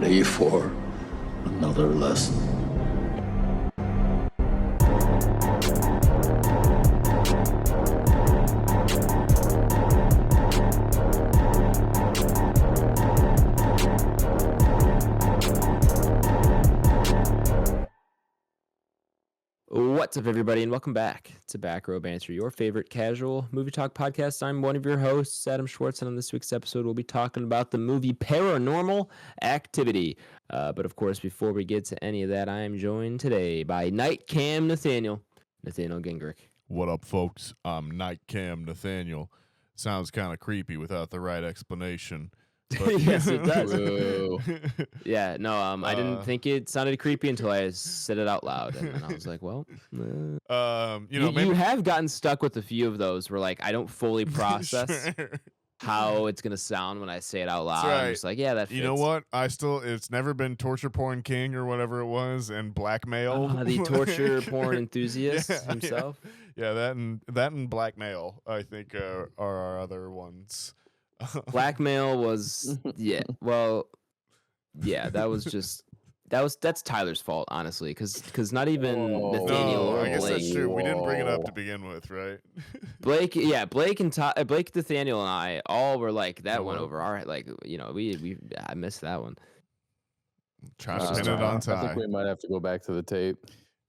ready for another lesson? What's up, everybody, and welcome back to Back Row Banter, your favorite casual movie talk podcast. I'm one of your hosts, Adam Schwartz, and on this week's episode, we'll be talking about the movie Paranormal Activity. But of course, before we get to any of that, I am joined today by Night Cam Nathaniel Gingrich. What up, folks? I'm Night Cam Nathaniel. Sounds kind of creepy without the right explanation. But Yes, it does. Yeah, no, I didn't think it sounded creepy until I said it out loud, and then I was like, well, you have gotten stuck with a few of those where, like, I don't fully process how it's gonna sound when I say it out loud. Right. I'm just like, yeah, that fits. You know what? It's never been Torture Porn King or whatever it was, and Blackmail. The torture porn enthusiast himself. Yeah, that and Blackmail, I think, are our other ones. Blackmail was that's Tyler's fault, honestly, because not even Nathaniel or I guess Blake. that's true. We didn't bring it up to begin with, right? Blake, Nathaniel, and I all were like, that went over. All right, like, I missed that one. Trying to pin it on tie. I think we might have to go back to the tape.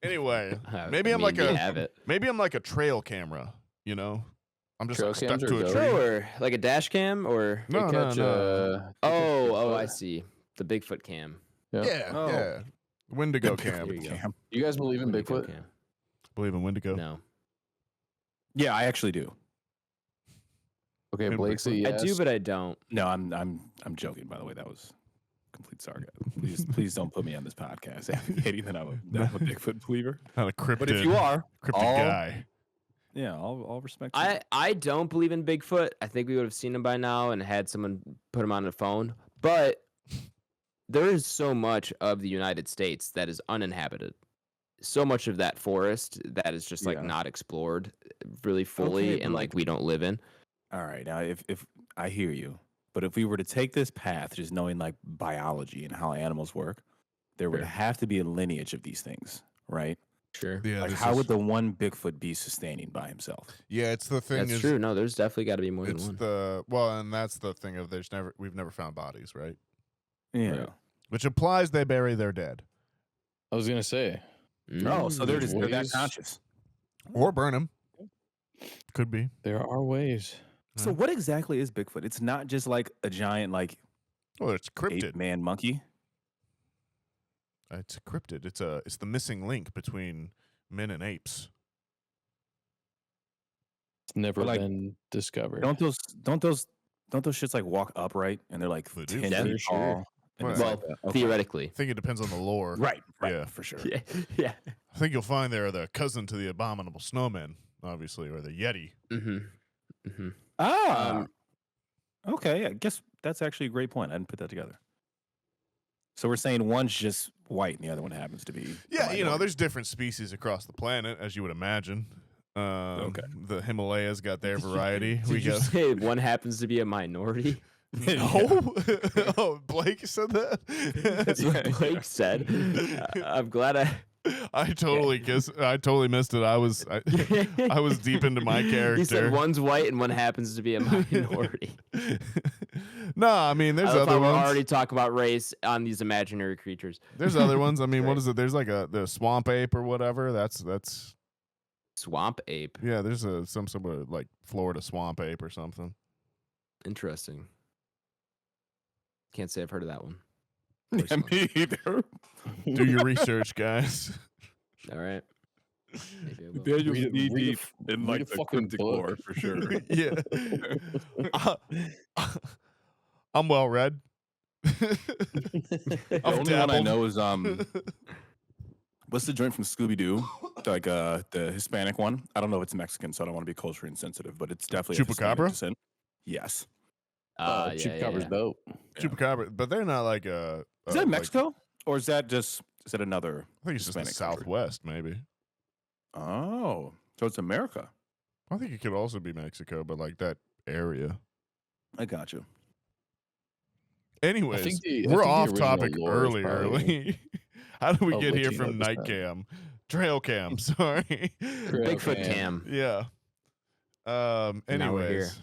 Anyway, maybe I'm like a trail camera. You know, I'm just like stuck to a tree. Or like a dash cam, or no. I see, the Bigfoot cam. Yeah. Wendigo cam. You guys believe in Bigfoot? Cam. Believe in Wendigo? No. Yeah, I actually do. Okay, Blake, say yes. I do, but I don't. No, I'm joking. By the way, that was complete sarcasm. Please don't put me on this podcast advocating that I'm a Bigfoot believer. Not a cryptid. But if you are, guy. Yeah, I'll respect you. I don't believe in Bigfoot. I think we would have seen him by now and had someone put him on the phone. But there is so much of the United States that is uninhabited. So much of that forest that is just like not explored really fully, and like we don't live in. All right, now if I hear you, but if we were to take this path, just knowing like biology and how animals work, there would have to be a lineage of these things, right? Sure. Yeah. Like, how would the one Bigfoot be sustaining by himself? Yeah, it's the thing. That's true. No, there's definitely got to be more than one. And that's the thing of we've never found bodies, right? Yeah. Right. Which implies they bury their dead. I was gonna say. Oh, so they're that conscious. Or burn them. Could be. There are ways. So what exactly is Bigfoot? It's not just like a giant it's cryptid. Ape-man monkey. It's a cryptid. It's the missing link between men and apes. It's never been discovered. Don't those shits like walk upright and they're like 10 feet tall? Well, theoretically. I think it depends on the lore. Right. Yeah, for sure. Yeah. I think you'll find they're the cousin to the abominable snowman, obviously, or the Yeti. Okay. I guess that's actually a great point. I didn't put that together. So we're saying one's just white and the other one happens to be. Yeah, there's different species across the planet, as you would imagine. Okay. The Himalayas got their variety. Did you say one happens to be a minority? No. Oh, Blake said that? That's what Blake said. I'm glad I totally missed it. I was deep into my character. He said one's white and one happens to be a minority. No, I mean there's other ones. We're already talking about race on these imaginary creatures. There's other ones. I mean, what is it? There's like the swamp ape or whatever. That's swamp ape. Yeah, there's some sort of like Florida swamp ape or something. Interesting. Can't say I've heard of that one. Yeah, me either. Do your research, guys. All right. Maybe I will. Read in like the cryptic lore for sure. Yeah. I'm well read. The only one I know is what's the joint from Scooby Doo? Like the Hispanic one. I don't know if it's Mexican, so I don't want to be culturally insensitive, but it's definitely Chupacabra. Yes. Chupacabra's dope. Chupacabra, but they're not like a. Is that Mexico, or is that another? I think it's Hispanic just the Southwest, maybe. Oh, so it's America. I think it could also be Mexico, but like that area. I got you. Anyways, the we're off original topic lore is early. probably How did we get here Latino from night descent. cam? Trail cam, sorry. Bigfoot cam. Yeah. Now we're here. Anyways.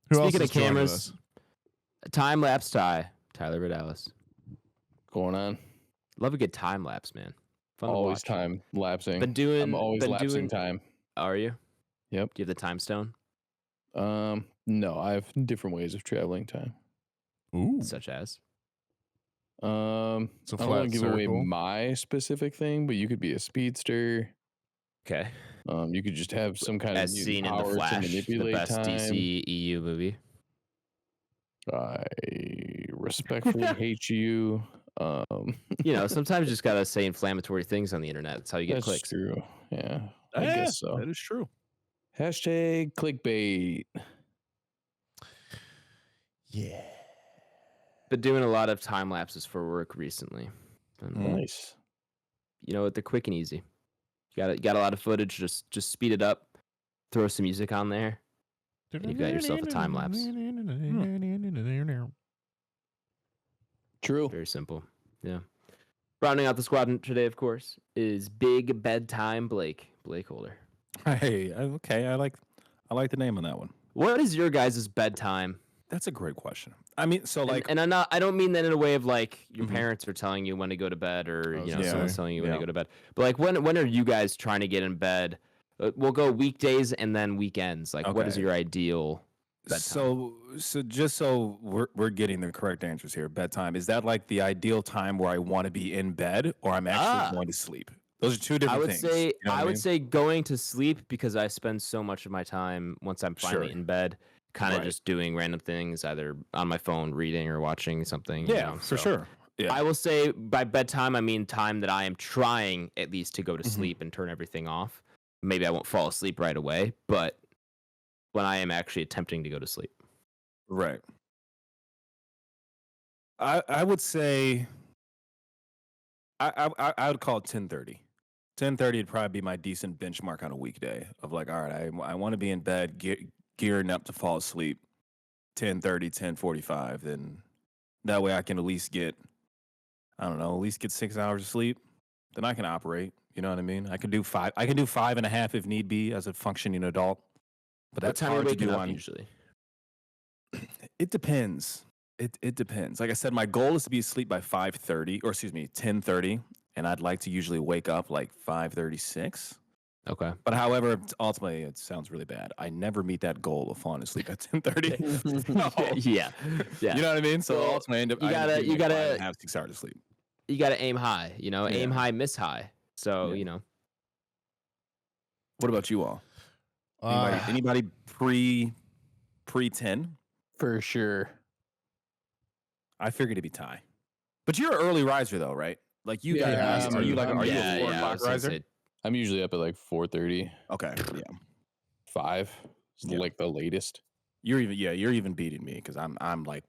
Who else Speaking is of joining cameras, us? time lapse Tyler Vidalis. Going on. Love a good time lapse, man. Fun Always to watch. time lapsing. I'm always lapsing time. Are you? Yep. Do you have the time stone? No, I have different ways of traveling time. Ooh. Such as? It's a I don't flat want to give away circle. my specific thing, but you could be a speedster. Okay. You could just have some kind As of seen in The power to Flash, the manipulate best time. DC EU movie. I respectfully hate you. Sometimes you just gotta say inflammatory things on the internet. That's how you get That's clicks. true. Yeah, I guess so. That is true. Hashtag clickbait. Yeah. Been doing a lot of time lapses for work recently. Nice. They're quick and easy. You got a lot of footage. Just speed it up. Throw some music on there. And you've got yourself a time lapse. True. Very simple. Yeah. Rounding out the squad today, of course, is Big Bedtime BlakeHolder. Hey, okay. I like the name on that one. What is your guys' bedtime? That's a great question. I mean, so like, and I don't mean that in a way of like your Mhm. parents are telling you when to go to bed, or Yeah. someone's telling you when to go to bed. But like, when are you guys trying to get in bed? We'll go weekdays and then weekends. Like, what is Okay. your ideal bedtime? So just so we're getting the correct answers here. Bedtime, is that like the ideal time where I want to be in bed, or I'm actually going to sleep? Those are two different things. I would say going to sleep, because I spend so much of my time once I'm finally Sure. in bed, kind of Right. just doing random things, either on my phone, reading or watching something. Yeah, for sure. Yeah. I will say by bedtime, I mean time that I am trying at least to go to Mhm. sleep and turn everything off. Maybe I won't fall asleep right away, but when I am actually attempting to go to sleep. Right. I would say I would call it 10:30. 10:30 would probably be my decent benchmark on a weekday of like, all right, I want to be in bed, gearing up to fall asleep. 10:30, 10:45, then that way I can at least get, I don't know, at least get 6 hours of sleep. Then I can operate. You know what I mean? I can do 5.5 if need be as a functioning adult. But What that's time are you hard to waking do up on. usually? It depends. It depends. Like I said, my goal is to be asleep by 5:30, or excuse me, 10:30, and I'd like to usually wake up like 5:36. Okay. But however, ultimately, it sounds really bad. I never meet that goal of falling asleep at 10:30. Yeah. You know what I mean? So Well, ultimately, I end up you getting, like, gotta 5.5, 6 hours of sleep. You gotta aim high. Aim Yeah. high, miss high. So Yeah. What about you all? Anybody pre-10? For sure. I figured it'd be Ty. But you're an early riser though, right? Like you Yeah, guys, are you like, I'm- are you yeah, a 4 yeah, I o'clock was gonna riser? say, I'm usually up at like 4:30, Okay, yeah. 5. It's Yeah. like the latest. You're even beating me because I'm like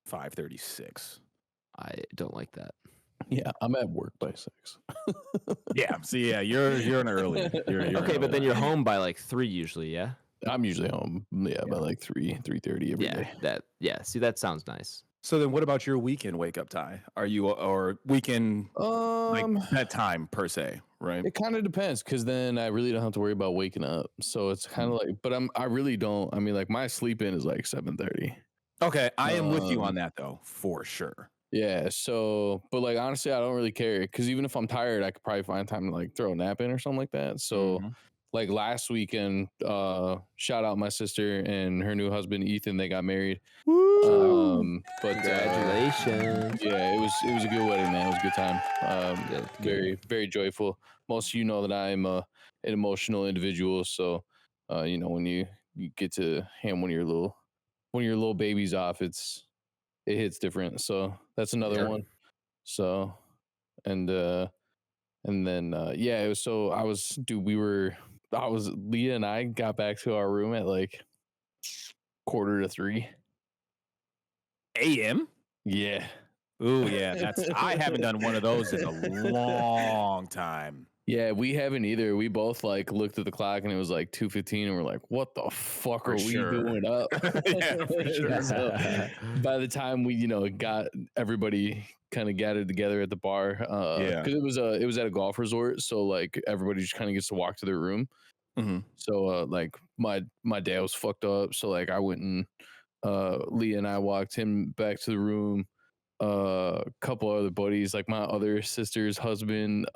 5:36. I don't like that. Yeah, I'm at work by 6. Yeah, so yeah, you're an early. You're an Okay, but early then you're riser. home by like 3 usually, yeah? I'm usually home. Yeah, by like 3:30 every day. See, that sounds nice. So then, what about your weekend wake up, Ty? Are you or weekend like bedtime per se, right? It kind of depends, because then I really don't have to worry about waking up. So it's kind of like, but I really don't. I mean, like my sleep in is like 7:30. Okay, I am with you on that though, for sure. Yeah. So, but like honestly, I don't really care, because even if I'm tired, I could probably find time to like throw a nap in or something like that. So. Mhm. Like last weekend, shout out my sister and her new husband Ethan. They got married. But Congratulations. yeah, it was a good wedding, man. It was a good time. Good. Very, very joyful. Most of you know that I'm an emotional individual, so when you get to hand one of your little babies off, it hits different. So that's another Yeah. one. So and then yeah, it was, so Leah and I got back to our room at like 2:45 AM? Yeah. Ooh, yeah, I haven't done one of those in a long time. Yeah, we haven't either. We both like looked at the clock and it was like 2:15 and we're like, what the fuck For are sure. we doing up? Yeah, for sure. So by the time we, got everybody kind of gathered together at the bar, Yeah. because it was at a golf resort, so like everybody just kind of gets to walk to their room. Mm-hmm. So like my dad was fucked up, so like I went and Leah and I walked him back to the room. A couple other buddies, like my other sister's husband,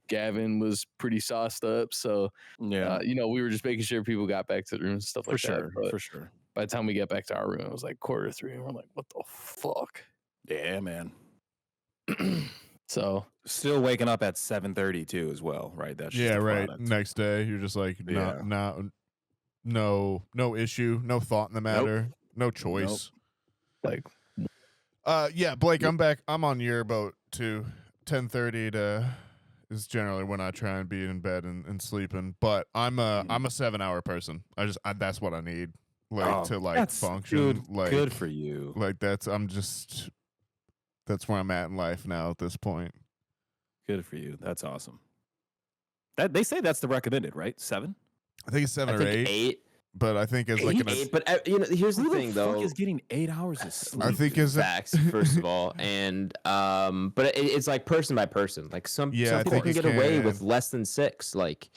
Gavin, was pretty sauced up. So Yeah, we were just making sure people got back to the room and stuff for like sure, that. But for sure. by the time we get back to our room, it was like 2:45, and we're like, what the fuck? Yeah, man. So Still waking up at 7:30 too, as well, right? That's just Yeah, a right. product. Next day, you're just like, Yeah. no issue, no thought in the matter, no choice. like, Yeah, Blake, I'm back. I'm on your boat too. 10:30 is generally when I try and be in bed and sleeping. But I'm a 7-hour person. That's what I need, to That's function. good for you. Like that's where I'm at in life now at this point. Good for you. That's awesome. That they say that's the recommended, right? 7. I think it's 7 I or think 8, 8. but I think it's like an. 8, but here's the Who thing, the fuck though. is getting 8 hours of sleep? I think dude? is Facts, first of all, and but it's like person by person. Like some Yeah, I people think can you get away can. with less than 6. Like,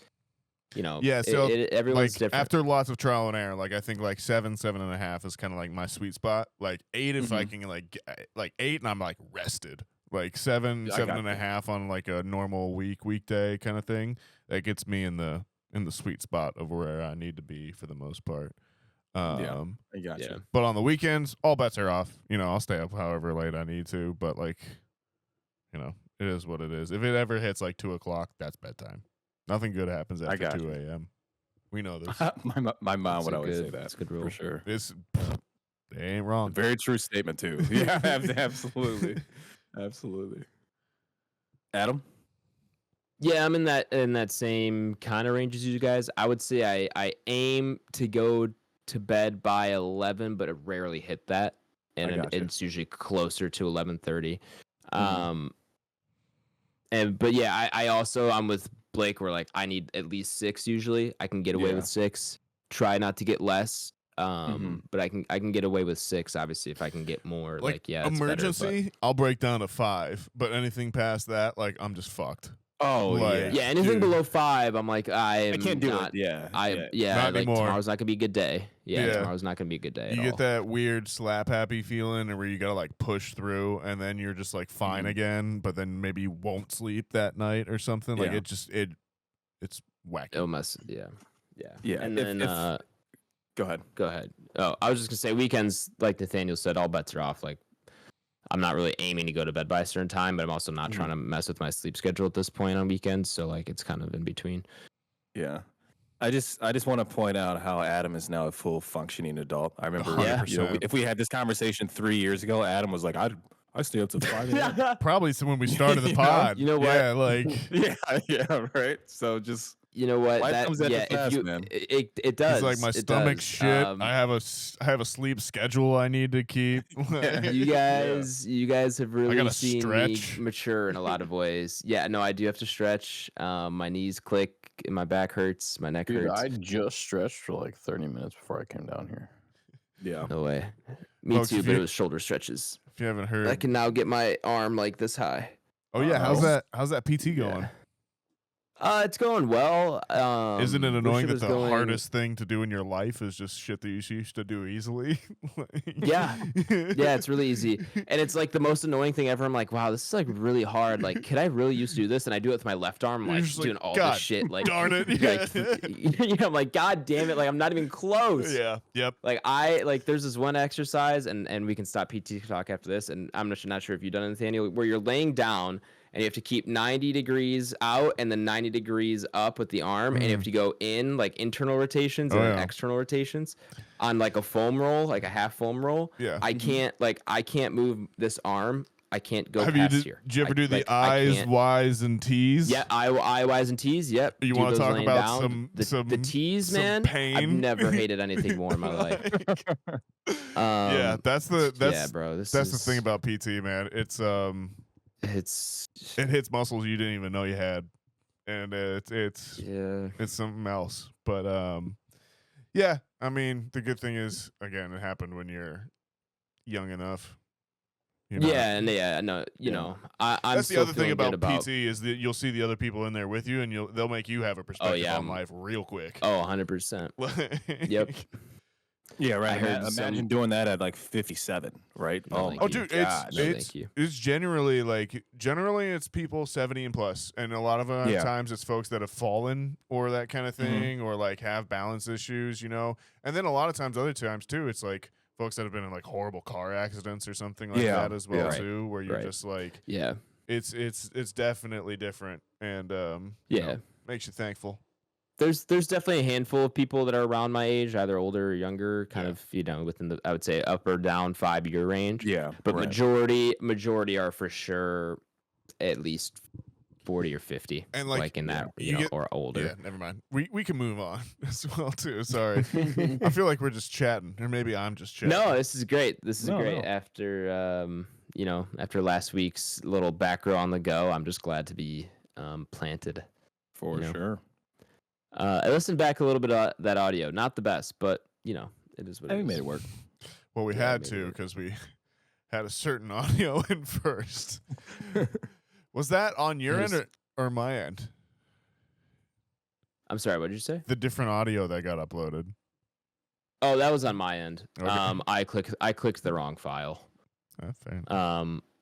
Yeah, so everyone's like different. after lots of trial and error, like I think like 7.5 is kind of like my sweet spot. Like 8 if I can like 8 and I'm like rested. Like 7, I got 7.5 on like a normal weekday kind of thing. That gets me in the sweet spot of where I need to be for the most part. Yeah. I got Yeah. you. But on the weekends, all bets are off. I'll stay up however late I need to. But like, it is what it is. If it ever hits like 2:00, that's bedtime. Nothing good happens after got 2 you. a.m. We know this. my mom That's would a always say good- that. that's a good rule. For sure. They ain't wrong. Very true statement too. Yeah, absolutely. Absolutely. Adam? Yeah, I'm in that same kind of range as you guys. I would say I aim to go to bed by 11, but I rarely hit that, and gotcha. it's usually closer to 11:30. Mhm. But yeah, I'm with Blake where like I need at least 6 usually. I can get away Yeah. with 6. Try not to get less. Mhm. But I can get away with 6 obviously if I can get more. Like yeah, it's better, but- emergency, I'll break down to 5. But anything past that, like I'm just fucked. Oh, Like, Yeah, anything dude. below 5, I'm like I can't do not, it. Yeah. Not like anymore. tomorrow's not gonna be a good day. Yeah, Yeah. tomorrow's not gonna be a good day. You at get all. that weird slap happy feeling where you gotta like push through and then you're just like fine again, but then maybe you won't sleep that night or something. Like Yeah. it's wacky. It'll mess. Yeah. Yeah, And if- then if- Go ahead. go ahead. Oh, I was just gonna say weekends, like Nathaniel said, all bets are off. Like I'm not really aiming to go to bed by a certain time, but I'm also not trying to mess with my sleep schedule at this point on weekends. So like it's kind of in between. Yeah. I just want to point out how Adam is now a full functioning adult. I remember 100%. if we had this conversation 3 years ago, Adam was like, I stay up to 5 a.m. Probably when we started the You know? pod. You know what? Yeah, like yeah, right. So just You know what? Life That comes at you yeah, fast, if you man. it does. it's like my it stomach does. shit. I have a sleep schedule I need to keep. You guys have really gotta seen stretch. me mature in a lot of ways. Yeah, no, I do have to stretch. My knees click, my back hurts, my neck dude, hurts. I just stretched for like 30 minutes before I came down here. yeah. No way. Me Folks, too, if but you- it was shoulder stretches. If you haven't heard, I can now get my arm like this high. oh yeah, Uh-oh. how's that PT going? It's going well. Isn't it wish annoying that was the going- hardest thing to do in your life is just shit that you used to do easily? Yeah. Yeah, it's really easy. And it's like the most annoying thing ever. I'm like, wow, this is like really hard. Like, could I really used to do this? And I do it with my left arm, You're like just like, doing all "God this shit. Like, darn it." like, I'm like, God damn it. Like, I'm not even close. Yeah. Yep. Like there's this one exercise and we can stop PT talk after this. And I'm not sure if you've done it, Nathaniel, where you're laying down and you have to keep 90 degrees out and then 90 degrees up with the arm. And you have to go in like internal rotations and then yeah. external rotations on like a foam roll, like a half foam roll. Yeah. I can't move this arm. I can't go Have past you here. did you ever I- do the like, I I's, can't- Y's, and T's? Yeah, I, Y's, and T's. Yep. You do wanna those talk laying about down. some the T's, some man? I've pain? never hated anything more in my life. Yeah, that's yeah, bro. that's the thing about PT, man. It hits muscles you didn't even know you had, and it's Yeah. something else. But yeah, I mean, the good thing is, again, it happened when you're young enough. You know? Yeah, and no, you Yeah. know, I'm That's the still other thing feeling good about PT is that you'll see the other people in there with you, and they'll make you have a perspective yeah, on life real quick. Oh, 100%. Yep. Yeah, I right. heard Imagine doing that at like 57, right? No, Oh, thank my you. dude, God. No, it's thank you. it's generally it's people 70 and plus, and a lot of Yeah. times it's folks that have fallen or that kind of Mhm. thing, or like have balance issues, and then a lot of times, other times too, it's like folks that have been in like horrible car accidents or something like Yeah, that as well yeah. too, where you're Right. just like, Yeah. it's definitely different, and Yeah. makes you thankful. There's definitely a handful of people that are around my age, either older or younger, kind Yeah. of, within the, I would say, up or down 5-year range. Yeah. But right. majority are for sure at least 40 or 50, And like in that, you get- or older. Yeah, never mind. We can move on as well too. Sorry, I feel like we're just chatting, or maybe I'm just chatting. No, this is great. This is No, great. no. After after last week's little back row on the go, I'm just glad to be planted. For you know. sure. I listened back a little bit of that audio. Not the best, but it is what it We is. made it work. Well, we Yeah, had maybe to we- because we had a certain audio in first. Was that on your That end is- or my end? I'm sorry. What did you say? The different audio that got uploaded. Oh, that was on my end. Okay. I clicked the wrong file. Fair.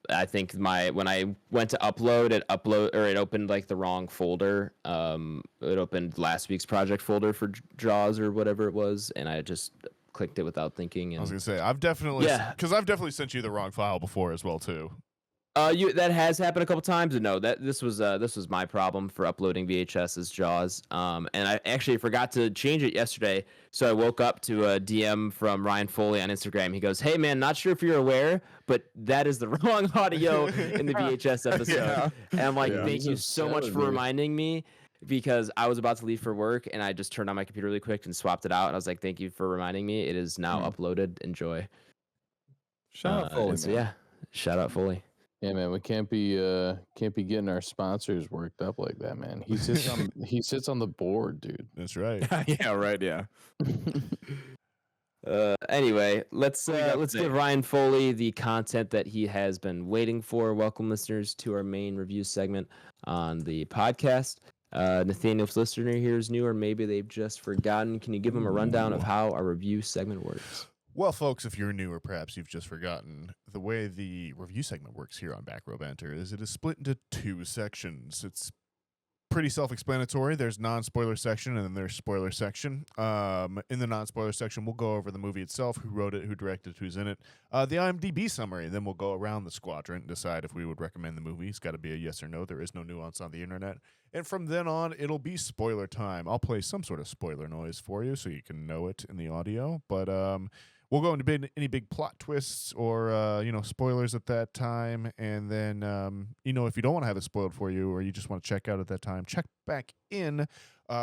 I think when I went to upload, it opened like the wrong folder. It opened last week's project folder for Jaws or whatever it was, and I just clicked it without thinking. I was And gonna say I've definitely Yeah. because I've definitely sent you the wrong file before as well too. that has happened a couple times. And no, this was my problem for uploading VHS's Jaws. And I actually forgot to change it yesterday. So I woke up to a DM from Ryan Foley on Instagram. He goes, "Hey man, not sure if you're aware, but that is the wrong audio in the VHS episode." Yeah. And I'm like, Yeah. "Thank you so much for reminding me." Because I was about to leave for work and I just turned on my computer really quick and swapped it out. And I was like, "Thank you for reminding me. It is now uploaded. Enjoy." Shout out Foley, and so, man. yeah, shout out Foley. Yeah, man, we can't be getting our sponsors worked up like that, man. He sits on the board, dude. That's right. Yeah, right. Yeah. Anyway, let's got give today? Ryan Foley the content that he has been waiting for. Welcome, listeners, to our main review segment on the podcast. Nathaniel, if listener here is new, or maybe they've just forgotten, can you give them a rundown of how our review segment works? Well, folks, if you're new or perhaps you've just forgotten, the way the review segment works here on Back Row Banter is it is split into 2 sections. It's pretty self-explanatory. There's non-spoiler section and then there's spoiler section. In the non-spoiler section, we'll go over the movie itself, who wrote it, who directed, who's in it, the IMDb summary. Then we'll go around the squadron and decide if we would recommend the movie. It's got to be a yes or no. There is no nuance on the internet. And from then on, it'll be spoiler time. I'll play some sort of spoiler noise for you so you can know it in the audio. But we'll go into any big plot twists or spoilers at that time, and then if you don't want to have it spoiled for you or you just want to check out at that time, check back in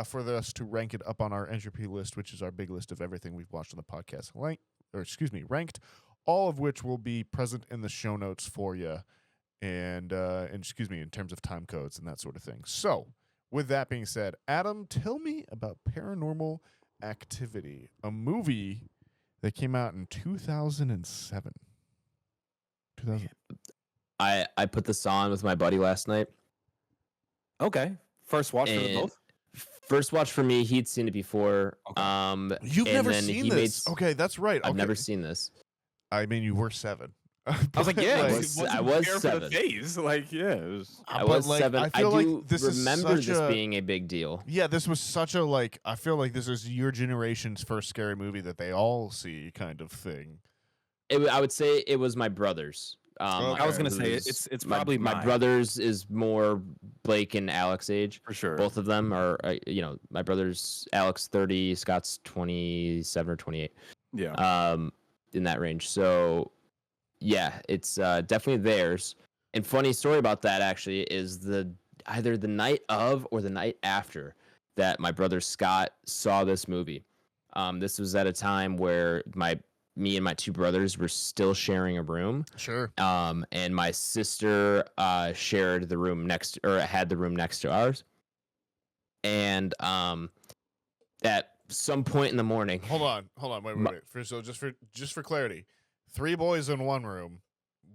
for us to rank it up on our Entropy list, which is our big list of everything we've watched on the podcast, ranked, all of which will be present in the show notes for you, and in terms of time codes and that sort of thing. So, with that being said, Adam, tell me about Paranormal Activity, a movie that came out in 2007. I put this on with my buddy last night. Okay. First watch for the And both. First watch for me. He'd seen it before. Okay. You've and never then seen he this? made- Okay, that's right. I've Okay. never seen this. I mean, you were 7. I was like, yeah, Like- it was wasn't there for the 7. Phase. Like, yeah, it was. I but, was like, 7. I feel like do this is remember such this a- being a big deal. Yeah, this was such a I feel like this is your generation's first scary movie that they all see kind of thing. I would say it was my brother's. Okay. I was gonna say brothers- it's my- probably my mine. brother's is more Blake and Alex age. for sure. Both of them are, my brother's Alex 30, Scott's 27 or 28. Yeah. In that range. So, yeah, it's definitely theirs. And funny story about that actually is either the night of or the night after that my brother Scott saw this movie. This was at a time where me and my 2 brothers were still sharing a room. Sure. And my sister shared the room had the room next to ours. and at some point in the morning, Hold on, wait. So just for clarity, 3 boys in one room,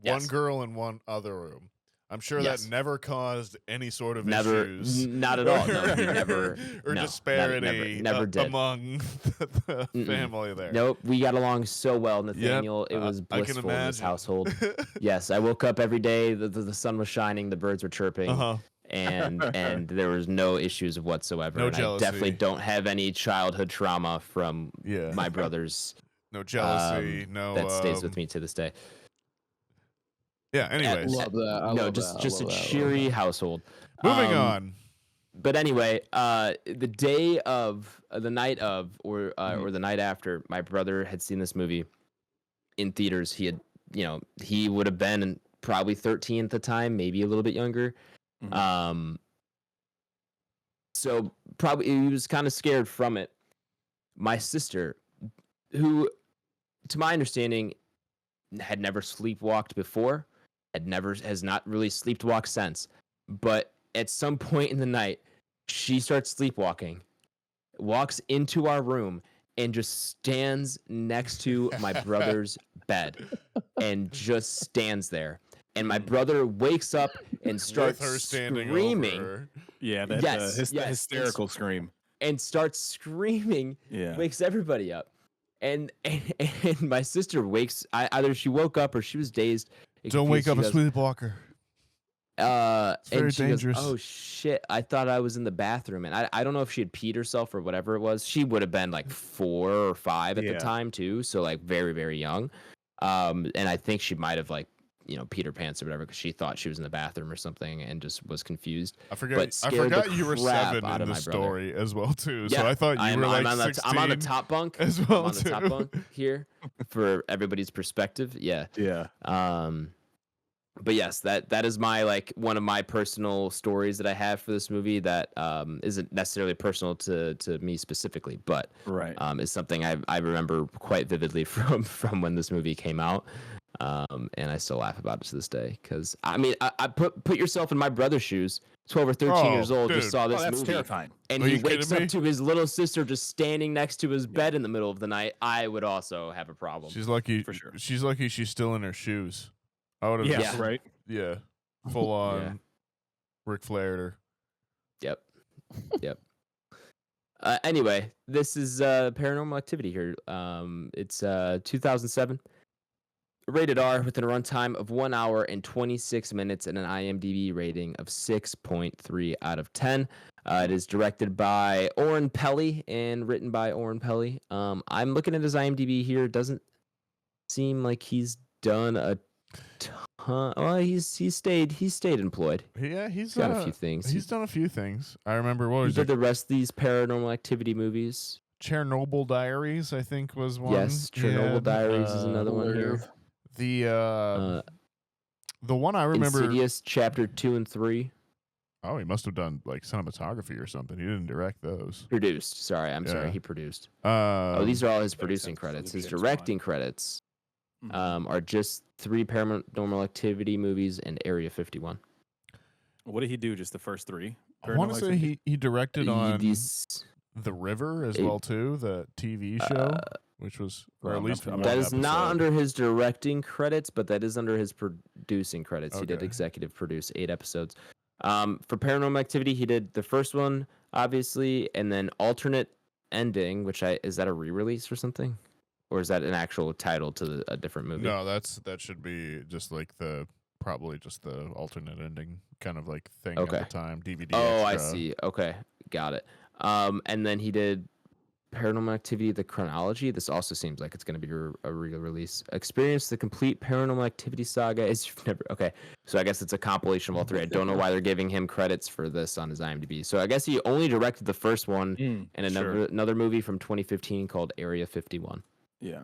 one Yes. girl in one other room. I'm sure Yes. that never caused any sort of never, issues. not at all. No, he never, or no, disparity never did. among the family there. Nope, we got along so well, Nathaniel. It was I can blissful in this imagine. household. Yes, I woke up every day. The sun was shining. The birds were chirping. Uh-huh. And there was no issues whatsoever. No and jealousy. I definitely don't have any childhood trauma from Yeah. my brothers. No jealousy. No. That stays with me to this day. Yeah. Anyways, Love that. I no, love just that. I just a love that. I love cheery that. household. moving on. But anyway, the day of, the night of, or the night after, my brother had seen this movie in theaters. He had, he would have been probably 13 at the time, maybe a little bit younger. Mhm. So probably he was kind of scared from it. My sister, who, to my understanding, had never sleepwalked before, has not really sleepwalked since. But at some point in the night, she starts sleepwalking, walks into our room, and just stands next to my brother's bed, and just stands there. And my brother wakes up and starts With her standing screaming. over her. Yeah, that Yes, yes, hysterical scream. and starts screaming, Yeah. wakes everybody up. And my sister wakes, either she woke up or she was dazed. and Don't wake confused. up She a goes, sleepwalker. and very she dangerous. goes, "Oh shit! I thought I was in the bathroom." And I don't know if she had peed herself or whatever it was. She would have been like 4 or 5 at the Yeah. time too, so like very, very young. And I think she might have like peed her pants or whatever because she thought she was in the bathroom or something and just was confused. I but forgot. I scared the forgot you were crap 7 out in of the my brother. story as well too. Yeah, So I thought you were like I'm 16. I'm on the top bunk as I'm well on the top too. bunk here for everybody's perspective. Yeah. Yeah. But yes, that is my one of my personal stories that I have for this movie that isn't necessarily personal to me specifically, but Right. is something I remember quite vividly from when this movie came out. And I still laugh about it to this day because I mean I put yourself in my brother's shoes, 12 or 13 years old, dude. just saw this that's movie, terrifying. and Are he you wakes kidding up me? to his little sister just standing next to his bed in the middle of the night. I would also have a problem. She's lucky. For sure. She's lucky she's still in her shoes. I would have. Yeah, just, right. Yeah. Full on. Yeah. Ric Flaired her. Yep. Anyway, this is Paranormal Activity here. It's 2007. Rated R with a runtime of 1 hour and 26 minutes and an IMDb rating of 6.3 out of 10. It is directed by Oren Peli and written by Oren Peli. I'm looking at his IMDb here. It doesn't seem like he's done a ton. Well, he's stayed employed. Yeah, he's Got a few things. He's done a few things. I remember what He was did it? the rest of these Paranormal Activity movies. Chernobyl Diaries, I think, was one. Yes, Chernobyl Yeah, Diaries is another one here. The one I remember. Insidious Chapter 2 and 3. Oh, he must have done like cinematography or something. He didn't direct those. Produced. Sorry, I'm sorry. Yeah. He produced. Oh, These are all his makes producing sense for the credits. His James Bond. directing credits are just 3 Paranormal Activity movies and Area 51. What did he do? Just the first 3? I want to say he directed on These, The River as It- well too, the TV show, which was or well, at least I'm one that is not episode. under his directing credits, but that is under his producing credits. He did Okay. executive produce 8 episodes. For Paranormal Activity, he did the first one, obviously, and then Alternate Ending, which is that a re-release or something? Or is that an actual title to a different movie? No, that should be just like probably just the alternate ending kind of like thing Okay. at the time. DVD. Oh, I extra. see. Okay, got it. And then he did Paranormal Activity: The Chronology. This also seems like it's going to be a re-release. Experience the complete Paranormal Activity saga. Is you've never okay. So I guess it's a compilation of all 3. I don't know why they're giving him credits for this on his IMDb. So I guess he only directed the first one and another movie from 2015 called Area 51. Yeah.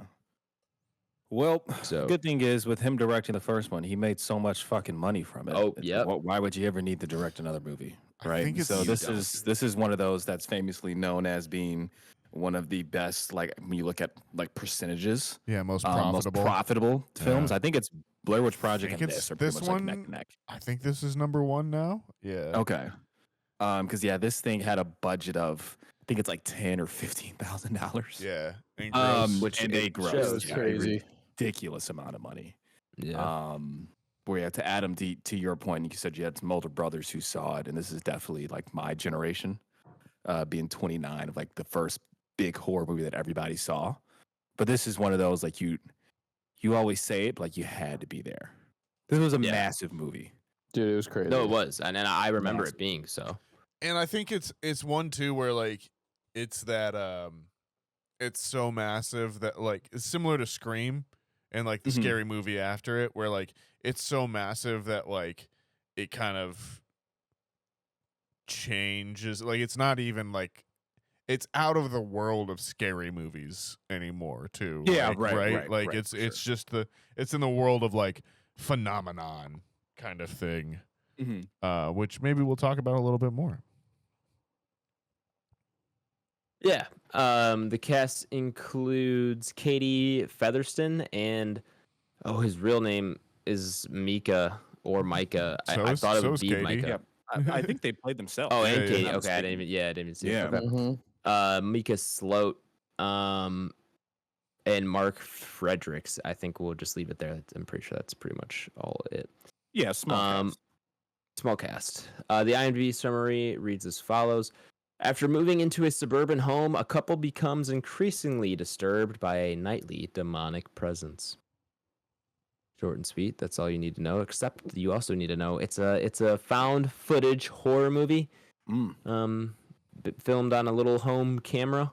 Well, So- good thing is with him directing the first one, he made so much fucking money from it. Oh, yep. Why would you ever need to direct another movie, I right? think it's- So You this is one of those that's famously known as being one of the best. Like when you look at like percentages, Yeah, most most profitable. profitable films. Yeah. I think it's Blair Witch Project think and it's this are pretty this much like neck one- to neck. I think this is number 1 now. Yeah. Okay. Because this thing had a budget of I think it's like $10,000 or $15,000. Yeah, and gross. Which and they it grossed shows. a Crazy. ridiculous amount of money. Yeah. Where to Adam, to your point, you said you had some older brothers who saw it, and this is definitely like my generation, being 29, of like the first big horror movie that everybody saw. But this is one of those like you always say it, but like you had to be there. This was a massive movie. Dude, it was crazy. No, it was, and I remember Massive. it being so. And I think it's one too where like it's that it's so massive that like it's similar to Scream and like the scary movie after it, where like it's so massive that like it kind of changes. Like it's not even like it's out of the world of scary movies anymore too. Yeah, like, right. Like it's just it's in the world of like phenomenon kind of thing. Which maybe we'll talk about a little bit more. Yeah. The cast includes Katie Featherston and his real name is Mika or Micah. I thought it would be Katie. Micah. Yeah, I think they played themselves. Oh, and Yeah, Katie. yeah. Okay, I didn't even see Yeah. it. Okay. Mhm. Mika Sloat, and Mark Fredericks. I think we'll just leave it there. I'm pretty sure that's pretty much all it. Yeah, small. Cast. Small cast. The IMDb summary reads as follows. After moving into a suburban home, a couple becomes increasingly disturbed by a nightly demonic presence. Short and sweet. That's all you need to know. Except you also need to know it's a found footage horror movie. Filmed on a little home camera.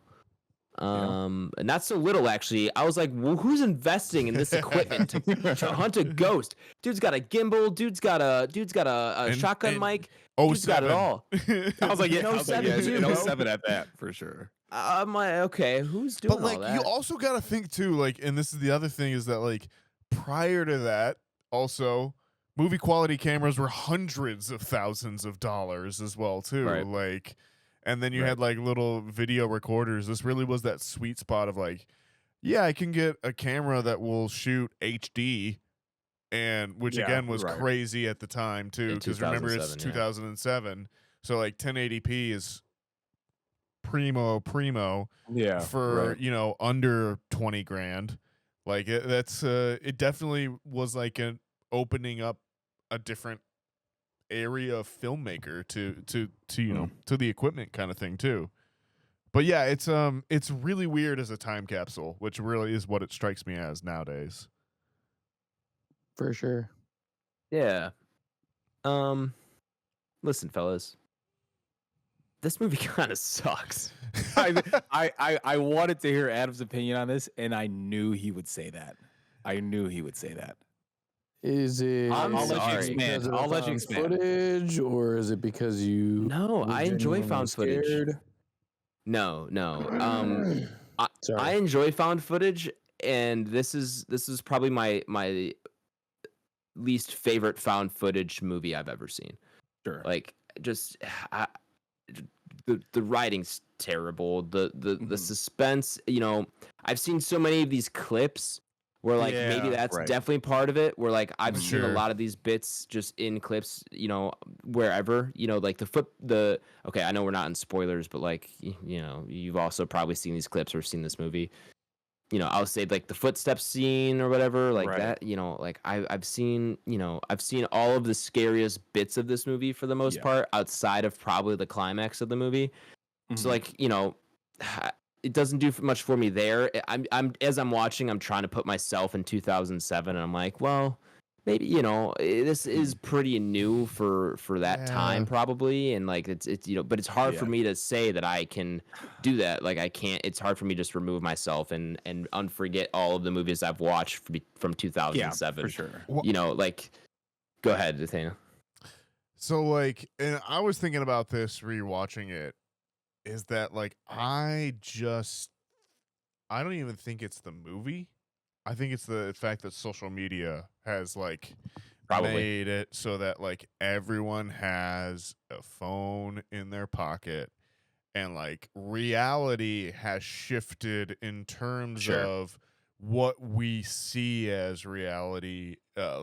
Not so little actually. I was like, well, who's investing in this equipment to hunt a ghost? Dude's got a gimbal. Dude's got a shotgun mic. Dude's got it all. I was like, yeah, No 7 too, bro. 07 at that for sure. I'm like, okay, who's doing But like all that? you also got to think too, like, and this is the other thing is that like prior to that, also movie quality cameras were hundreds of thousands of dollars as well too. Right. Like, and then you had like little video recorders. This really was that sweet spot of like, yeah, I can get a camera that will shoot HD, and which again was crazy at the time too, because remember it's 2007, so like 1080p is primo for you know under 20 grand. Like it definitely was like an opening up a different area of filmmaker to you know to the equipment kind of thing too. But yeah, it's really weird as a time capsule, which really is what it strikes me as nowadays. For sure. Yeah. Listen, fellas. This movie kind of sucks. I wanted to hear Adam's opinion on this, and I knew he would say that. Is it? I'll let you because expand. of the I'll let you found expand. Footage, or is it because you? No, were I enjoy genuinely found footage. scared? No. Sorry. I enjoy found footage, and this is probably my least favorite found footage movie I've ever seen. Sure. Like, just the writing's terrible. The suspense. You know, I've seen so many of these clips where like maybe that's definitely part of it. Where like I've seen a lot of these bits just in clips. You know, wherever. You know, like okay, I know we're not in spoilers, but like you know, you've also probably seen these clips or seen this movie. You know, I'll say like the footsteps scene or whatever, like that. You know, like I've seen all of the scariest bits of this movie for the most part, outside of probably the climax of the movie. So like, you know, it doesn't do much for me there. I'm as I'm watching, I'm trying to put myself in 2007, and I'm like, well, maybe, you know, this is pretty new for that time probably, and like it's you know, but it's hard for me to say that I can do that. Like I can't. It's hard for me to just remove myself and unforget all of the movies I've watched from 2007. For sure. You know, like, go ahead, Nathaniel. So like, and I was thinking about this rewatching it. Is that like I don't even think it's the movie. I think it's the fact that social media has like made it so that like everyone has a phone in their pocket, and like reality has shifted in terms of what we see as reality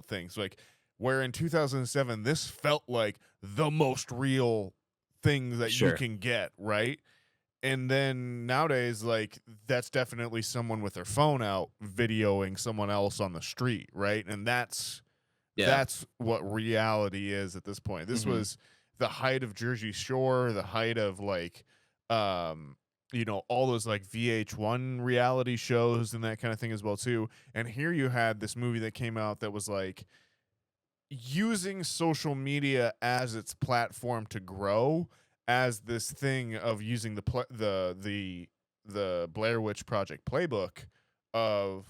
things. Like where in 2007 this felt like the most real things that Sure. you can get, right? And then nowadays, like, that's definitely someone with their phone out videoing someone else on the street, right? And that's what reality is at this point. This was the height of Jersey Shore, the height of like all those like VH1 reality shows and that kind of thing as well too. And here you had this movie that came out that was like using social media as its platform to grow, as this thing of using the Blair Witch Project playbook of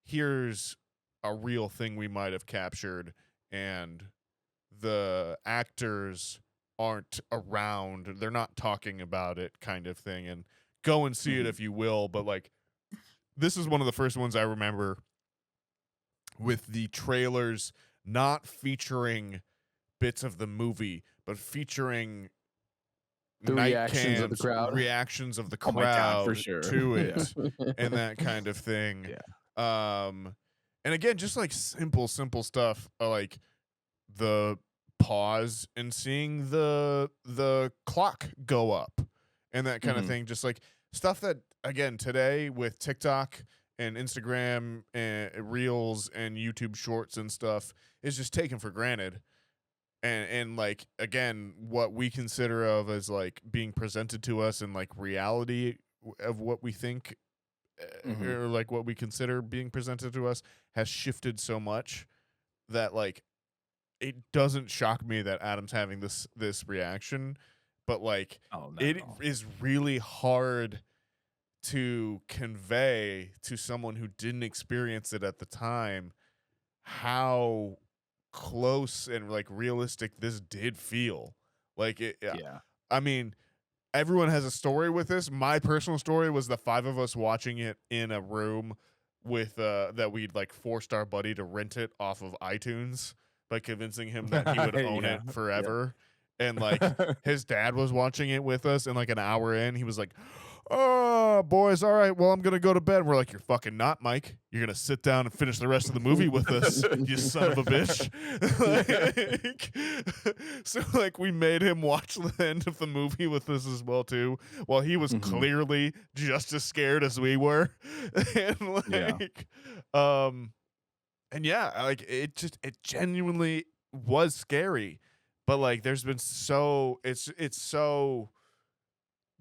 here's a real thing we might have captured, and the actors aren't around, they're not talking about it, kind of thing, and go and see it if you will. But like, this is one of the first ones I remember with the trailers not featuring bits of the movie, but featuring The reactions of the crowd. reactions of the Oh my God, for crowd sure. to it, and that kind of thing. And again, just like simple stuff, like the pause and seeing the clock go up and that kind of thing. Just like stuff that, again, today with TikTok and Instagram and Reels and YouTube Shorts and stuff is just taken for granted. And like, again, what we consider of as like being presented to us in like reality of what we think or like what we consider being presented to us has shifted so much that like it doesn't shock me that Adam's having this reaction, but like it is really hard to convey to someone who didn't experience it at the time how close and like realistic this did feel. Like it, I mean, everyone has a story with this. My personal story was the 5 of us watching it in a room with that we'd like forced our buddy to rent it off of iTunes by convincing him that he would own it forever. And like his dad was watching it with us, and like an hour in, he was like, "Oh, boys, all right, well, I'm going to go to bed." We're like, "You're fucking not, Mike. You're going to sit down and finish the rest of the movie with us, you son of a bitch." So, like, we made him watch the end of the movie with us as well, too, while he was clearly just as scared as we were. And, like, and yeah, like, it genuinely was scary. But, like, there's been it's so...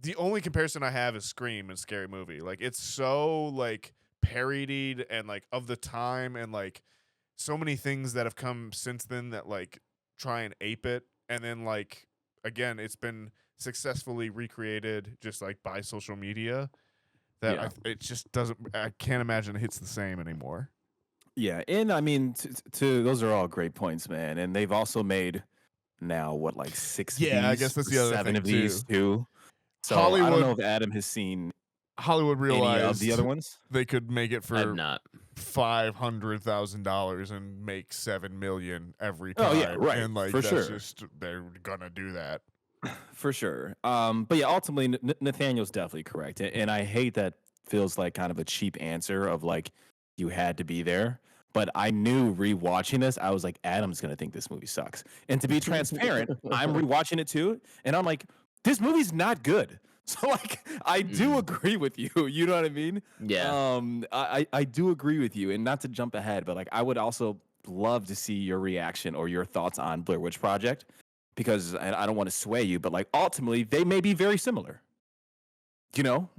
The only comparison I have is Scream and Scary Movie. Like, it's so, like, parodied and, like, of the time, and, like, so many things that have come since then that, like, try and ape it. And then, like, again, it's been successfully recreated just, like, by social media that it just doesn't... I can't imagine it hits the same anymore. Yeah, and, I mean, those are all great points, man. And they've also made now, what, like 6 of these? I guess that's the other 7 thing, of these, too. So Hollywood, I don't know if Adam has seen Hollywood realized any of the other ones. They could make it for $500,000 and make $7 million every time. Oh yeah, right. And like for that's sure, just they're gonna do that for sure. But yeah, ultimately, Nathaniel's definitely correct, and I hate that feels like kind of a cheap answer of like you had to be there. But I knew rewatching this, I was like, Adam's gonna think this movie sucks. And to be transparent, I'm rewatching it too, and I'm like, this movie's not good. So like, I do agree with you. You know what I mean? Yeah. I do agree with you. And not to jump ahead, but like, I would also love to see your reaction or your thoughts on Blair Witch Project, because I don't want to sway you, but like ultimately they may be very similar. You know,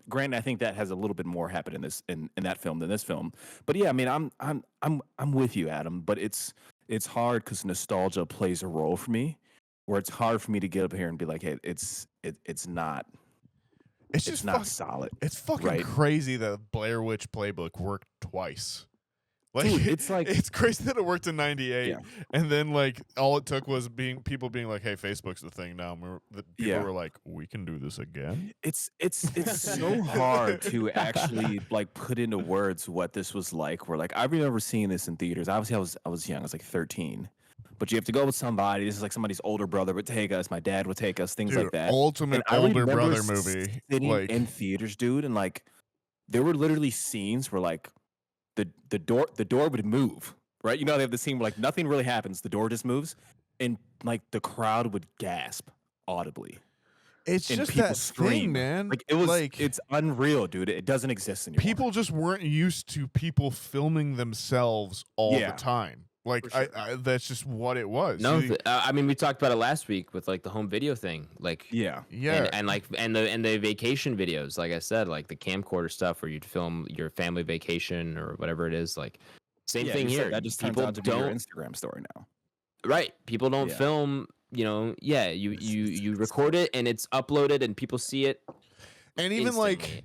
granted, I think that has a little bit more happen in that film than this film. But yeah, I mean, I'm with you, Adam. But it's hard because nostalgia plays a role for me, where it's hard for me to get up here and be like, hey, it's not. It's just not solid. It's fucking right? crazy that Blair Witch Playbook worked twice. Like, Dude, it's like it's crazy that it worked in '98, and then like all it took was people being like, "Hey, Facebook's the thing now." People were like, "We can do this again." It's so hard to actually like put into words what this was like. Where like I remember seeing this in theaters. Obviously, I was young. I was like 13. But you have to go with somebody. This is like somebody's older brother would take us. My dad would take us. Things like that. Ultimate older brother movie. Sitting like in theaters, dude, and like there were literally scenes where like the door would move, right? You know, they have the scene where like nothing really happens. The door just moves, and like the crowd would gasp audibly. It's And just people that scream. thing, man. Like it's unreal, dude. It doesn't exist anymore. People just weren't used to people filming themselves all the time. Like For sure. I that's just what it was. No, I mean we talked about it last week with like the home video thing, like yeah, and the vacation videos, like I said, like the camcorder stuff where you'd film your family vacation or whatever it is, like same thing here. That just people turns out to be your don't Instagram story now. right. People don't film. You record it and it's uploaded and people see it. And even instantly.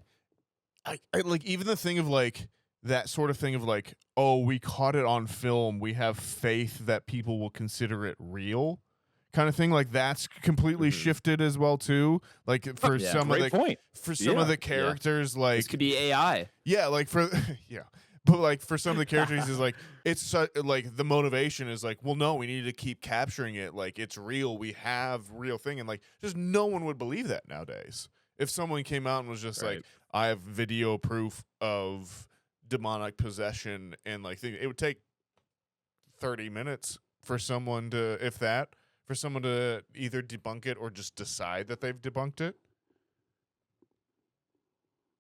I like even the thing of like that sort of thing of like, oh, we caught it on film, we have faith that people will consider it real, kind of thing. Like that's completely shifted as well too. Like for some of the characters, like this could be AI. Yeah, like for but like for some of the characters is like it's like the motivation is like, well, no, we need to keep capturing it. Like it's real. We have real thing, and like just no one would believe that nowadays. If someone came out and was just like, I have video proof of demonic possession, and like it would take 30 minutes for someone to, if that, for someone to either debunk it or just decide that they've debunked it.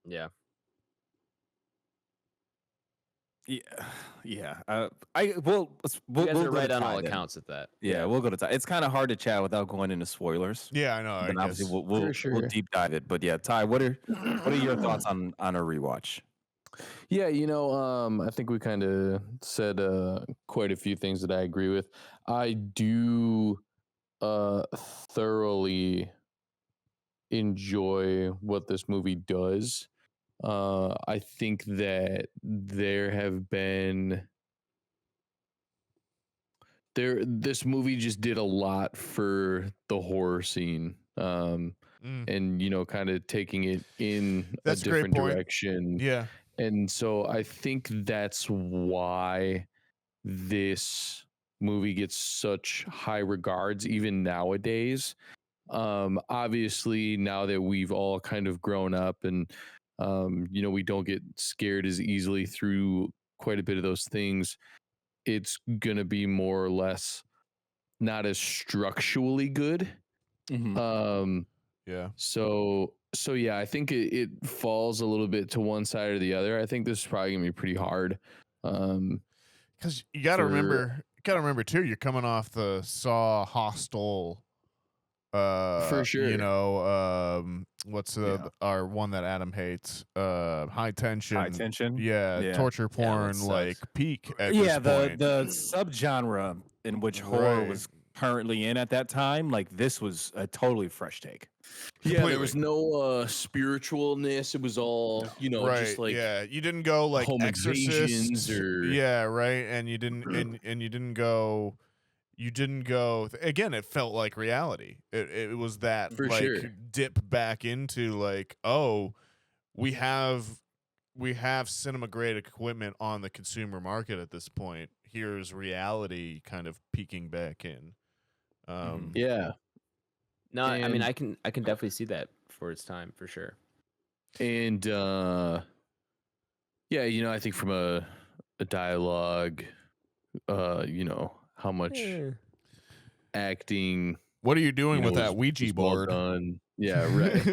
Yeah. Yeah. We'll go right on all accounts at that. Yeah, we'll go to Ty. It's kind of hard to chat without going into spoilers. Yeah, I know. And obviously we'll deep dive it. But yeah, Ty, what are your thoughts on a rewatch? Yeah, I think we kind of said quite a few things that I agree with. I do thoroughly enjoy what this movie does. I think that this movie just did a lot for the horror scene. And kind of taking it in a different direction. Yeah. And so I think that's why this movie gets such high regards even nowadays. Obviously now that we've all kind of grown up and we don't get scared as easily through quite a bit of those things, it's gonna be more or less not as structurally good. So yeah, I think it falls a little bit to one side or the other. I think this is probably gonna be pretty hard. Because you gotta remember too, you're coming off the Saw, Hostel, for sure. What's our one that Adam hates? High tension. Yeah, torture porn, like peak at this point. the subgenre in which horror was currently in at that time, like this was a totally fresh take. Yeah, there was no spiritualness. It was all, just like you didn't go like home Exorcists or and you didn't and you didn't go. You didn't go again. It felt like reality. It was that for like sure. Dip back into like, oh, we have cinema grade equipment on the consumer market at this point. Here's reality kind of peeking back in. Yeah. No, I mean I can definitely see that for its time for sure. And I think from a dialogue, how much acting. What are you doing with that Ouija board? Well done. Yeah, right.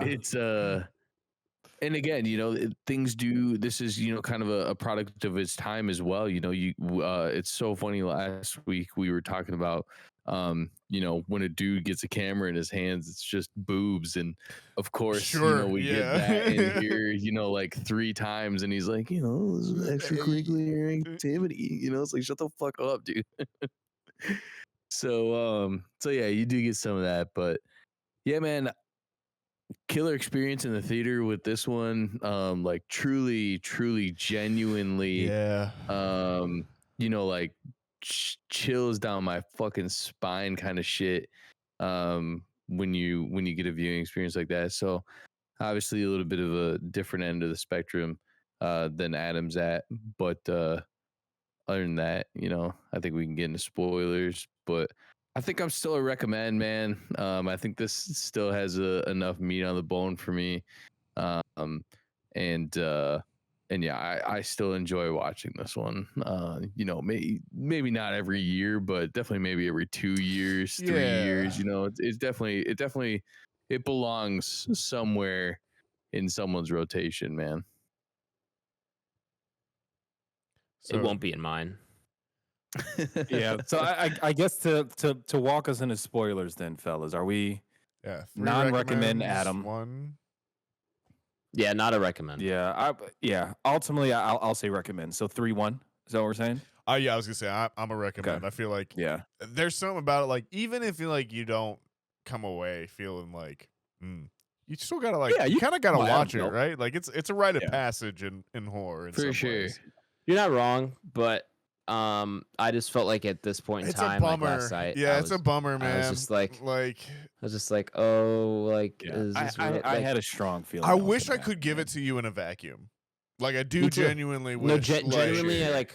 It's and again, things do. This is kind of a product of its time as well. It's so funny. Last week we were talking about when a dude gets a camera in his hands, it's just boobs, and of course, we get that in here, like 3 times, and he's like, this is extracurricular activity. It's like, shut the fuck up, dude. So yeah, you do get some of that, but yeah, man, killer experience in the theater with this one. Like truly, genuinely, like chills down my fucking spine kind of shit when you get a viewing experience like that. So obviously a little bit of a different end of the spectrum than Adam's at, but other than that, I think we can get into spoilers, but I think I'm still a recommend, man. I think this still has enough meat on the bone for me. And yeah, I still enjoy watching this one. You know, maybe not every year, but definitely maybe every 2 years, 3 years. You know, it definitely it belongs somewhere in someone's rotation, man. It won't be in mine. Yeah. So I guess to walk us into spoilers, then, fellas, are we? Yeah. Non-recommend, Adam. 1. Yeah, not a recommend. Yeah. Ultimately, I'll say recommend. So 3-1. Is that what we're saying? Yeah, I was gonna say I'm a recommend. Okay. I feel like Yeah. there's something about it. Like even if you don't come away feeling like, you still gotta you kind of gotta watch it, right? Like it's a rite of passage in horror. For sure. Ways. You're not wrong, but I just felt like at this point in time, a bummer. like last night, it's a bummer, man. I was just like, oh, like is this I had a strong feeling. I wish I could give it to you in a vacuum. Like I do genuinely wish. No, genuinely,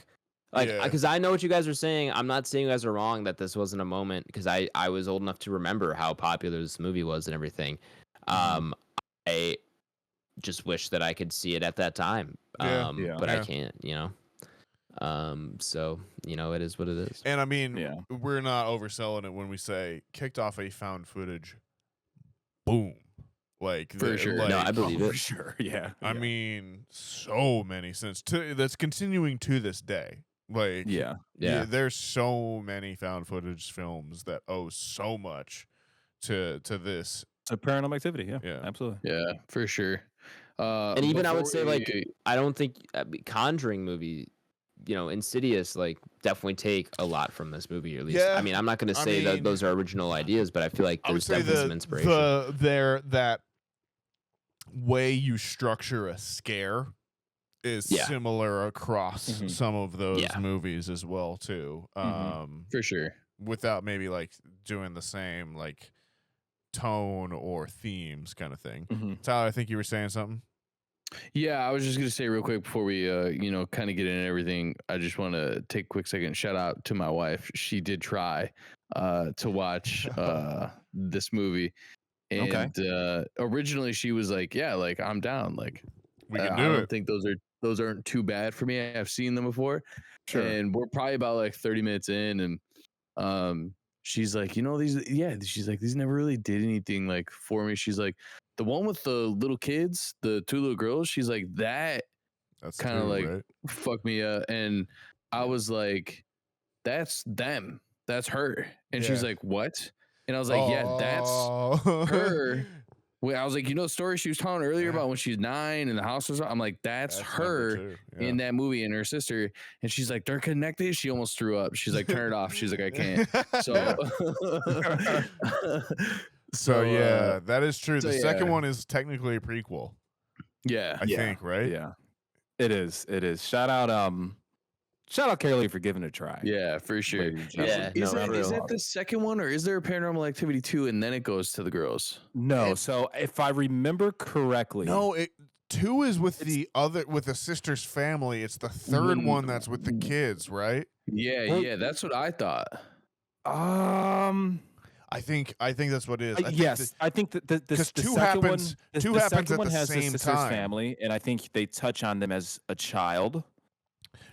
because I know what you guys are saying. I'm not saying you guys are wrong that this wasn't a moment, because I was old enough to remember how popular this movie was and everything. I just wish that I could see it at that time. But I can't, so it is what it is. And I mean, we're not overselling it when we say kicked off a found footage boom. Like for sure. No, I believe it. For sure. Yeah. I mean, so many that's continuing to this day. Like there's so many found footage films that owe so much to this. To Paranormal Activity, yeah, absolutely. Yeah, for sure. And even I would say, like, I don't think Conjuring movie, Insidious, like, definitely take a lot from this movie, or at least. I mean, I'm not going to say that those are original ideas, but I feel like there's definitely some inspiration. That way you structure a scare is similar across some of those movies as well too. For sure. Without maybe like doing the same like tone or themes kind of thing. Tyler, I think you were saying something. Yeah, I was just gonna say real quick before we kind of get into everything. I just want to take a quick second. Shout out to my wife. She did try to watch this movie, and originally she was like, "Yeah, like I'm down. Like we can do I it. don't think those aren't too bad for me. I've seen them before." Sure. And we're probably about like 30 minutes in, and she's like, she's like, these never really did anything like for me. She's like, the one with the little kids, the 2 little girls, she's like, that's kind of like fuck me up. And I was like, that's them. That's her. And she's like, what? And I was like, yeah, that's her. Well, I was like, the story she was telling earlier about when she's 9 and the house was. I'm like, that's her in that movie and her sister. And she's like, they're connected. She almost threw up. She's like, turn it off. She's like, I can't. So yeah, that is true. The second one is technically a prequel. Yeah, I think, right? Yeah, it is. It is. Shout out Carolee for giving it a try. Yeah, for sure. Yeah, is that the second one, or is there a Paranormal Activity 2 and then it goes to the girls? No. So if I remember correctly, no. 2 is with the sister's family. It's the third one that's with the kids, right? Yeah, that's what I thought. I think that's what it is. Yes, I think that the two second happens. One, two the happens second at one the has same the sister's time. family, and I think they touch on them as a child.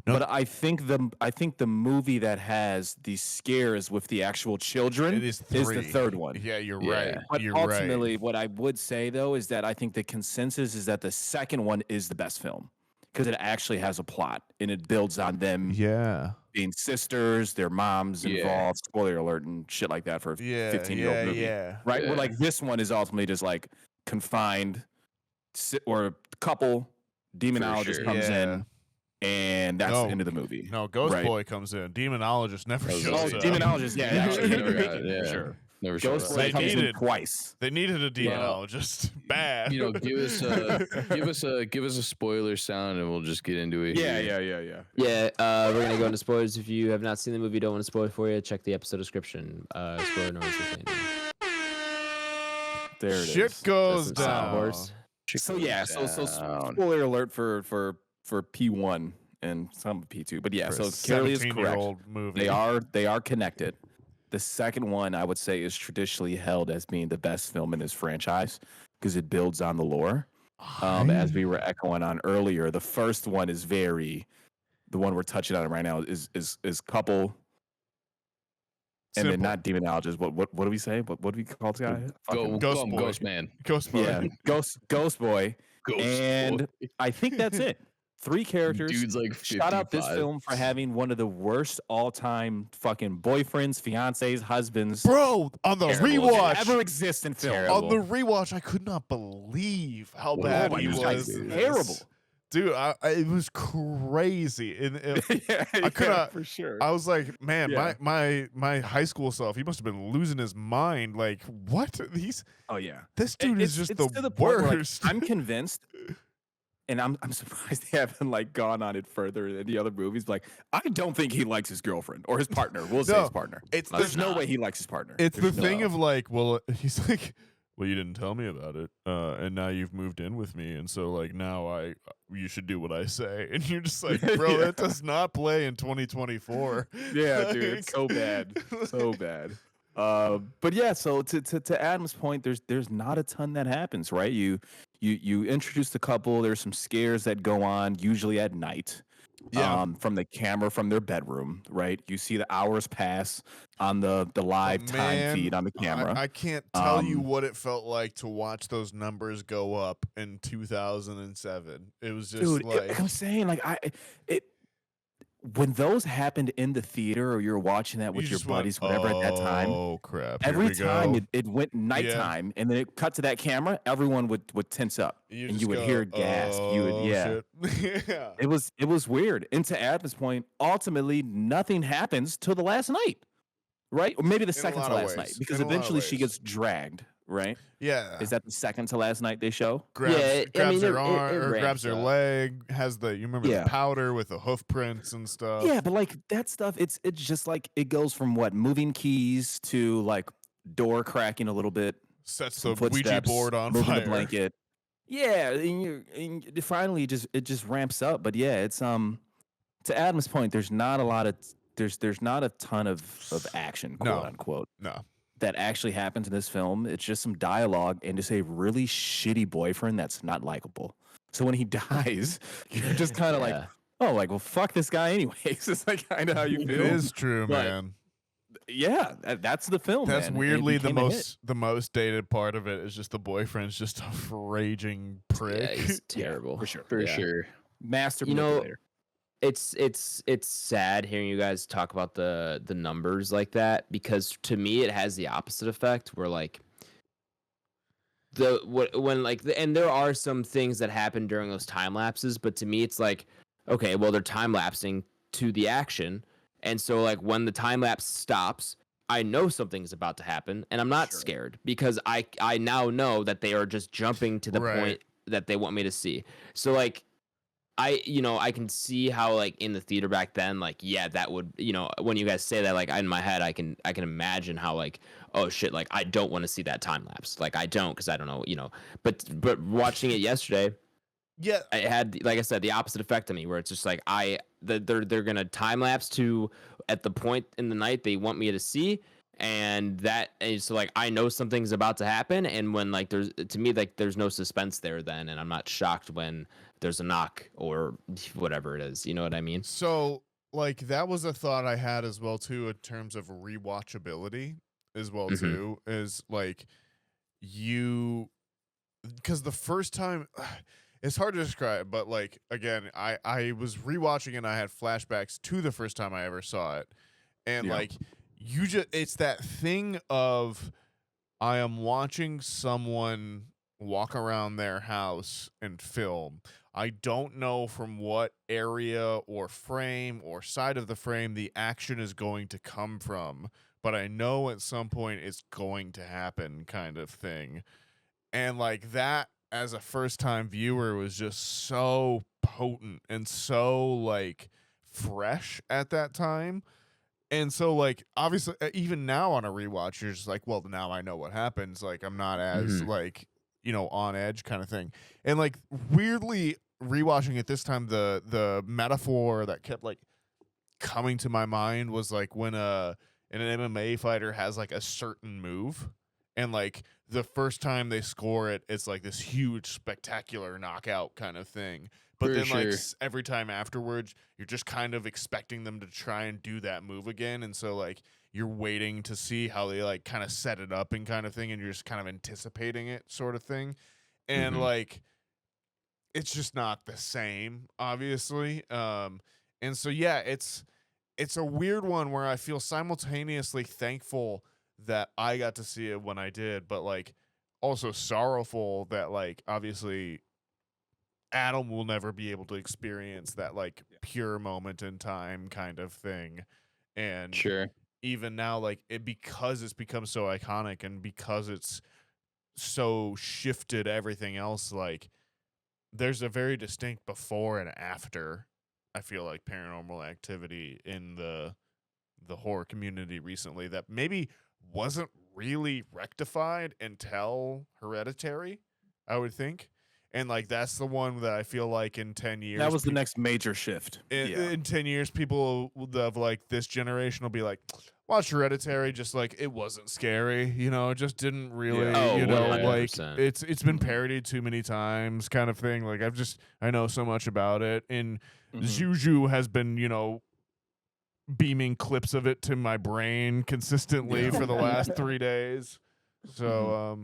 No. But I think the movie that has the scares with the actual children is the third one. Yeah, you're right. But you're ultimately, right. what I would say though is that I think the consensus is that the second one is the best film because it actually has a plot and it builds on them. Yeah. Being sisters, their moms involved, spoiler alert and shit like that for a 15-year-old movie. Yeah. Right? Where like this one is ultimately just like confined or couple demonologist comes in and that's the end of the movie. No, Ghost Boy comes in. Demonologist never shows up. Demonologist, actually never got it, for sure. Never Ghost Boy comes in twice. They needed a demonologist. Bad. Give us a spoiler sound and we'll just get into it. Yeah, we're gonna go into spoilers. If you have not seen the movie, don't want to spoil it for you, check the episode description. Spoiler noise. There it is. Shit goes down. So spoiler alert for P1 and some P2, but yeah. So Carolee is correct. Movie. They are connected. The second one, I would say, is traditionally held as being the best film in this franchise because it builds on the lore. As we were echoing on earlier, the first one is the one we're touching on right now is couple, and then not demonologist. What do we say? What do we call this guy? Ghost boy. Ghost man. Ghost boy. Yeah, ghost boy. Boy. I think that's it. 3 characters. Dude's like 55. Shout out this film for having one of the worst all-time fucking boyfriends, fiancés, husbands. Bro, on the rewatch ever exist in film. Terrible. On the rewatch, I could not believe how bad he was. Terrible. Dude, it was crazy. And I could not for sure. I was like, man, my high school self, he must have been losing his mind. Like, what? This dude is just the to point where, worst. I'm convinced, and I'm surprised they haven't like gone on it further than the other movies. Like, I don't think he likes his girlfriend or his partner. We'll say his partner. There's no way he likes his partner. It's the thing of like, well, he's like, well, you didn't tell me about it, and now you've moved in with me, and so like now you should do what I say, and you're just like, bro, that does not play in 2024. Yeah, dude, it's so bad, so bad. But yeah, so to Adam's point, there's not a ton that happens, right? You introduce the couple. There's some scares that go on, usually at night. From the camera from their bedroom, right? You see the hours pass on the live time feed on the camera. I can't tell you what it felt like to watch those numbers go up in 2007. It was just I'm saying, like, when those happened in the theater, or you're watching that with your buddies, whatever, at that time. Oh crap! Every time it went nighttime, and then it cut to that camera, everyone would tense up, and you would hear gasp. Yeah. It was weird. And to Adam's point, ultimately nothing happens till the last night, right? Or maybe the second to last night, because eventually she gets dragged. Right? Yeah. Is that the second to last night they show? Grabs her arm, or grabs her leg. Has the the powder with the hoof prints and stuff. Yeah, but like that stuff, it's just like it goes from moving keys to like door cracking a little bit. Sets the Ouija board on fire. The blanket. Yeah, and finally it just ramps up. But yeah, it's to Adam's point, there's not a ton of action, quote unquote. No. That actually happens in this film. It's just some dialogue and just a really shitty boyfriend that's not likable. So when he dies, you're just kind of like, oh, like, well, fuck this guy anyways. It's like kind of how you feel. It is true, man. Yeah, that's the film. That's man. weirdly the most dated part of it is just the boyfriend's just a raging prick. Yeah, he's terrible. For sure. Master manipulator. It's sad hearing you guys talk about the numbers like that, because to me it has the opposite effect, where like and there are some things that happen during those time lapses, but to me it's like, okay, well, they're time lapsing to the action, and so like when the time lapse stops, I know something's about to happen, and I'm not scared, because I now know that they are just jumping to the point that they want me to see. So like I can see how like in the theater back then, like, yeah, that would, when you guys say that, like in my head, I can imagine how like, oh shit, like I don't want to see that time lapse. Like I don't, because I don't know, but watching it yesterday, yeah, it had, like I said, the opposite effect on me, where it's just like they're gonna time lapse to at the point in the night they want me to see, and so like I know something's about to happen, and when like there's no suspense there then, and I'm not shocked when there's a knock or whatever it is. You know what I mean? So like that was a thought I had as well too, in terms of rewatchability as well too, is like because the first time it's hard to describe, but like again, I was rewatching and I had flashbacks to the first time I ever saw it, and like it's that thing of I am watching someone walk around their house and film. I don't know from what area or frame or side of the frame the action is going to come from, but I know at some point it's going to happen, kind of thing. And like that, as a first-time viewer, was just so potent and so like fresh at that time. And so like obviously even now on a rewatch, you're just like, well, now I know what happens. Like I'm not as like, on edge kind of thing. And like weirdly rewatching it this time, the metaphor that kept like coming to my mind was like when an MMA fighter has like a certain move, and like the first time they score it, it's like this huge spectacular knockout kind of thing. But then like every time afterwards, you're just kind of expecting them to try and do that move again, and so like you're waiting to see how they like kind of set it up and kind of thing, and you're just kind of anticipating it sort of thing. And like it's just not the same, obviously. And so yeah, it's a weird one where I feel simultaneously thankful that I got to see it when I did, but like also sorrowful that like obviously Adam will never be able to experience that like pure moment in time kind of thing. And even now, like because it's become so iconic and because it's so shifted everything else, like there's a very distinct before and after, I feel like, Paranormal Activity in the horror community recently that maybe wasn't really rectified until Hereditary, I would think. And like that's the one that I feel like in 10 years that was the next major shift. In 10 years, people of like this generation will be like, watch Hereditary, just like it wasn't scary, you know, it just didn't really, you know, 100%. like it's been parodied too many times, kind of thing. Like I know so much about it, and Juju has been, you know, beaming clips of it to my brain consistently for the last 3 days. So,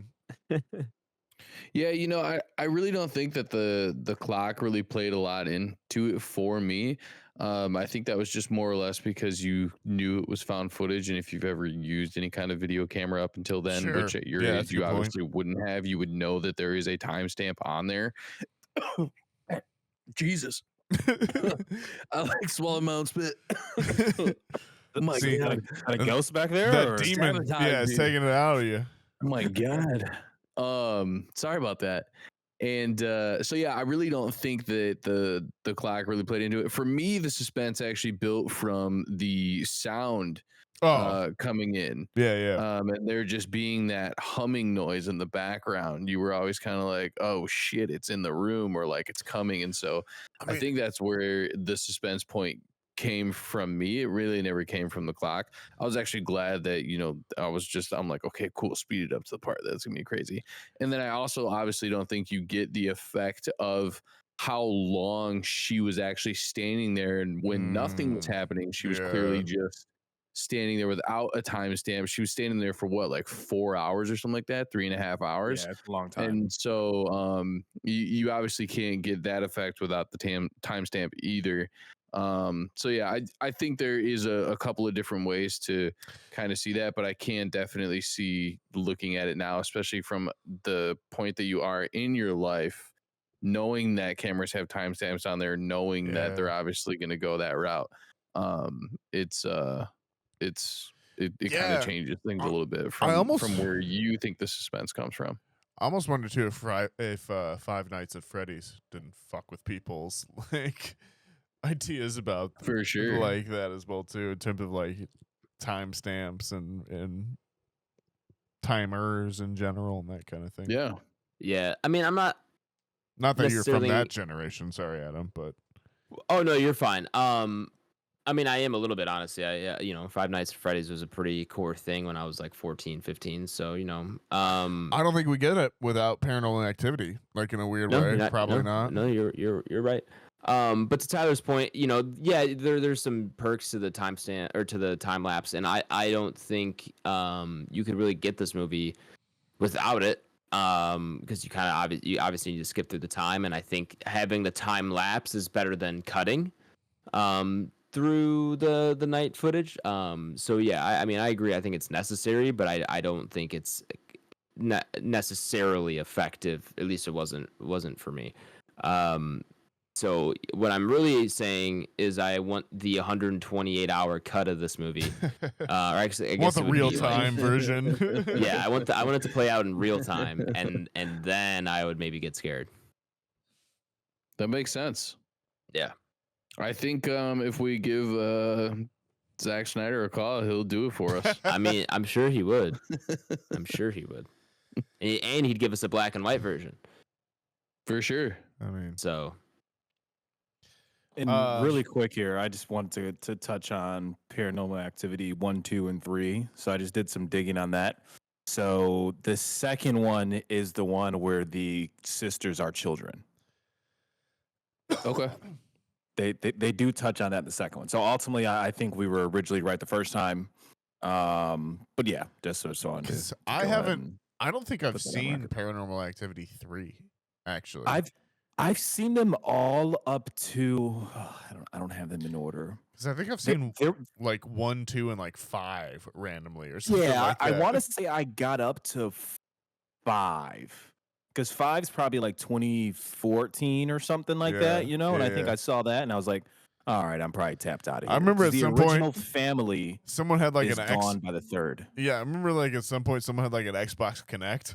yeah, you know, I really don't think that the clock really played a lot into it for me. I think that was just more or less because you knew it was found footage, and if you've ever used any kind of video camera up until then, which at your age you obviously wouldn't have, you would know that there is a timestamp on there. Jesus. I like swallowing my own spit. Oh my God. Got a ghost back there? That demon, it's taking it out of you. Oh my God. Sorry about that. And so yeah, I really don't think that the clock really played into it. For me, the suspense actually built from the sound coming in. And there just being that humming noise in the background. You were always kind of like, oh shit, it's in the room, or like it's coming. And so I think that's where the suspense point came from me. It really never came from the clock. I was actually glad that, you know, I'm like, okay, cool, speed it up to the part that's gonna be crazy. And then I also obviously don't think you get the effect of how long she was actually standing there, and when nothing was happening, she was clearly just standing there without a timestamp. She was standing there for what, like 4 hours or something like that, 3.5 hours. Yeah, it's a long time. And so you obviously can't get that effect without the timestamp either. So yeah, I think there is a couple of different ways to kind of see that, but I can definitely see, looking at it now, especially from the point that you are in your life, knowing that cameras have timestamps on there, knowing that they're obviously going to go that route. It kind of changes things a little bit from where you think the suspense comes from. I almost wonder too if Five Nights at Freddy's didn't fuck with people's like ideas about for sure like that as well too, in terms of like timestamps and timers in general and that kind of thing. Yeah. I mean, I'm not that you're from that generation. Sorry, Adam, but oh no, you're fine. I mean, I am a little bit, honestly. You know, Five Nights at Freddy's was a pretty core thing when I was like 14, 15. So, you know, I don't think we get it without Paranormal Activity, like in a weird way. Probably not. No, you're right. But to Tyler's point, you know, yeah, there's some perks to the timestamp or to the time lapse, and I don't think you could really get this movie without it, because you obviously need to skip through the time, and I think having the time lapse is better than cutting through the night footage. So yeah, I mean I agree. I think it's necessary, but I don't think it's necessarily effective. At least it wasn't for me. So what I'm really saying is I want the 128-hour cut of this movie. Or actually, I guess want the real time version. Yeah, I want it to play out in real time, and then I would maybe get scared. That makes sense. Yeah. I think if we give Zack Snyder a call, he'll do it for us. I mean, I'm sure he would. I'm sure he would. And he'd give us a black and white version. For sure. I mean, so. And really quick here, I just wanted to touch on Paranormal Activity 1, 2, and 3. So I just did some digging on that. So the second one is the one where the sisters are children. Okay. They do touch on that in the second one. So ultimately, I think we were originally right the first time. But yeah, just so on. Because I don't think I've seen Paranormal Activity 3, actually. I've seen them all up to I don't have them in order. Because I think I've seen like 1, 2, and like 5 randomly or something. Yeah, like that. I want to say I got up to 5. Because 5's probably like 2014 or something like that, you know? And I think I saw that and I was like, all right, I'm probably tapped out of here. I remember at some original point, family someone had like is gone by the third. Yeah, I remember like at some point someone had like an Xbox Connect,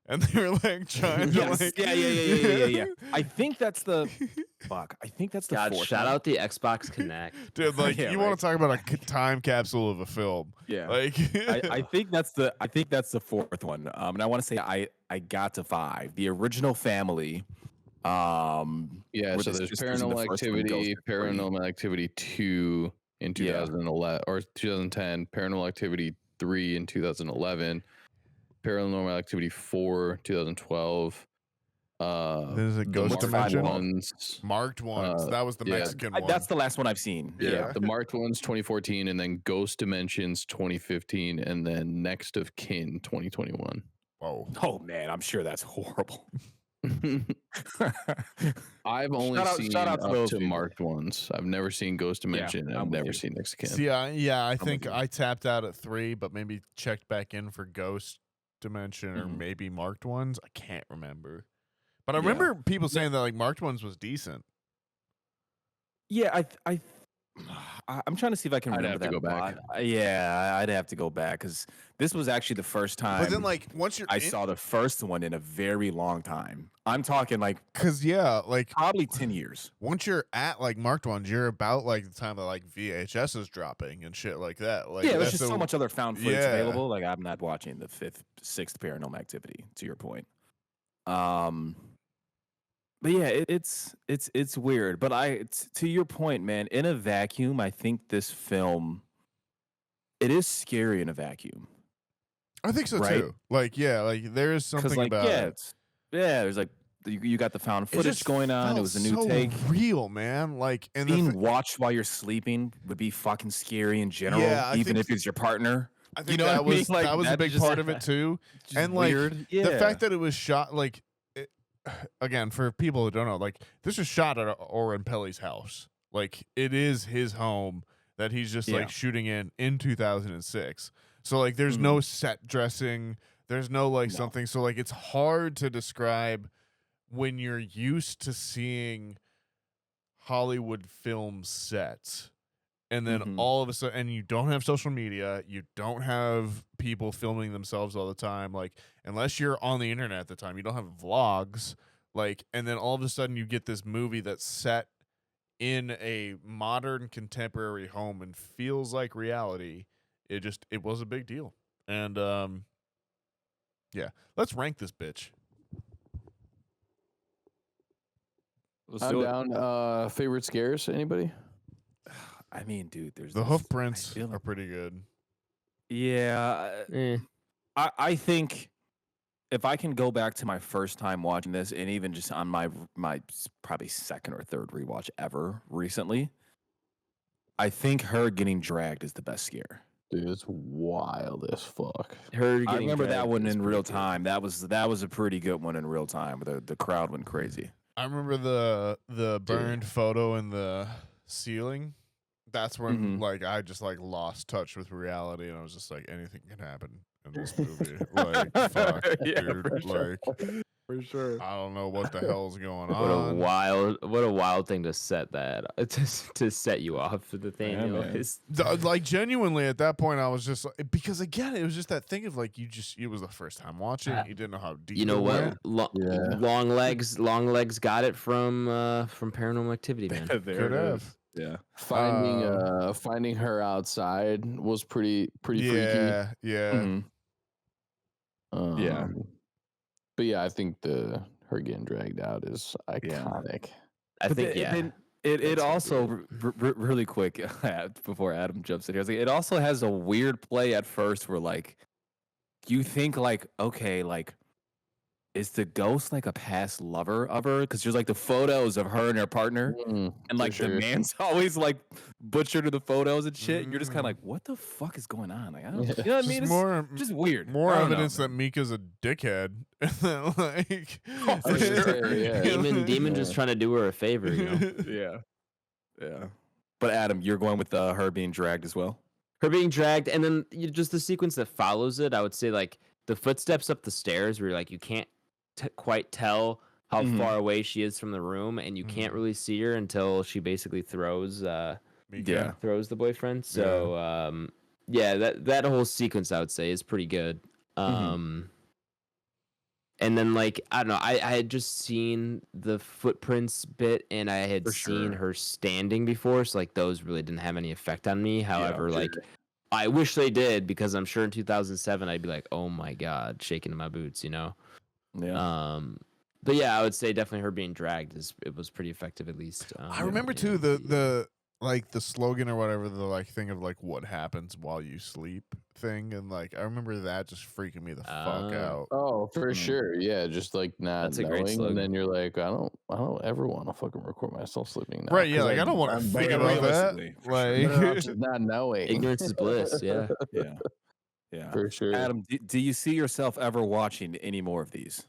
and they were like trying to like yeah. I think that's the I think that's the fourth. Shout out the Xbox Connect, dude. Like you want to talk about a time capsule of a film? Yeah, like I think that's the fourth one. And I want to say I got to 5. The original family. So there's Paranormal Activity, Paranormal Activity 2 in 2011 or 2010, Paranormal Activity 3 in 2011, Paranormal Activity 4 2012. There's a Ghost Dimension. Marked ones. That was the Mexican one. That's the last one I've seen. Yeah, the marked ones 2014, and then Ghost Dimensions 2015, and then Next of Kin 2021. Whoa. Oh man, I'm sure that's horrible. I've only seen up to marked ones. I've never seen Ghost Dimension. And I've never seen Next of Kin. See, I think I tapped out at 3, but maybe checked back in for Ghost Dimension or maybe marked ones. I can't remember. But I remember people saying that like marked ones was decent. Yeah, I'm trying to see if I can remember that. I'd have to go back. Yeah, I'd have to go back because this was actually the first time. But then, like, once I saw the first one in a very long time. I'm talking like, like probably 10 years. Once you're at like marked ones, you're about like the time that like VHS is dropping and shit like that. Like, there's just so much other found footage available. Like, I'm not watching the 5th, 6th Paranormal Activity. To your point. But yeah, it's weird. But to your point, man, in a vacuum, I think this film, it is scary in a vacuum. I think so too. Like, like there is something like, about it. There's like you got the found footage going on. It was a new take. Real, man. Like, and being watched while you're sleeping would be fucking scary in general, even if it's your partner. I think that was a big part of it too. And like the fact that it was shot like. Again, for people who don't know, like this was shot at Oren Peli's house. Like it is his home that he's just like shooting in 2006. So like there's no set dressing, there's no something. So like it's hard to describe when you're used to seeing Hollywood film sets. And then all of a sudden, and you don't have social media, you don't have people filming themselves all the time. Like, unless you're on the internet at the time, you don't have vlogs. Like, and then all of a sudden, you get this movie that's set in a modern contemporary home and feels like reality. It was a big deal. And let's rank this bitch. I'm down. Favorite scares? Anybody? I mean, dude, there's the hoof prints are pretty good. Yeah. I think if I can go back to my first time watching this, and even just on my probably second or third rewatch ever recently, I think her getting dragged is the best scare. Dude, it's wild as fuck. I remember that one in real time. That was a pretty good one in real time. The crowd went crazy. I remember the burned photo in the ceiling. That's when like I just like lost touch with reality, and I was just like, anything can happen in this movie. Like, fuck, dude. For sure. I don't know what the hell's going on. What a wild thing to set that to set you off, Nathaniel. Like genuinely at that point, I was just like, because again, it was just that thing of like it was the first time watching. You didn't know how deep. You know what? Long legs got it from Paranormal Activity, man. Could have. Yeah, finding her outside was pretty freaky. Yeah. But yeah, I think her getting dragged out is iconic. I think it also really quick before Adam jumps in here. It also has a weird play at first where like you think like, okay, like, is the ghost like a past lover of her? Because there's like the photos of her and her partner, and like the man's always like butchered to the photos and shit. And you're just kind of like, what the fuck is going on? Like, I don't, you know what I mean? It's just weird. More I don't evidence know, that Mika's a dickhead. Like, for sure. Yeah. Demon just trying to do her a favor, you know. Yeah. But Adam, you're going with her being dragged as well. Her being dragged, and then just the sequence that follows it. I would say like the footsteps up the stairs, where like you can't quite tell how far away she is from the room, and you can't really see her until she basically throws throws the boyfriend. So that whole sequence I would say is pretty good. And then like I don't know, I had just seen the footprints bit, and I had seen her standing before, so like those really didn't have any effect on me. However, like I wish they did, because I'm sure in 2007 I'd be like, oh my god, shaking in my boots, you know. But yeah, I would say definitely her being dragged it was pretty effective, at least. I remember too the like the slogan or whatever, the like thing of like what happens while you sleep thing, and like I remember that just freaking me the fuck out. Oh, for sure. Yeah, just like not That's a great knowing, slogan. and then you're like, I don't ever want to fucking record myself sleeping now. Right? Yeah, like I don't want to think about that. Like just not knowing. Ignorance is bliss. Yeah. Yeah, for sure. Adam, do you see yourself ever watching any more of these,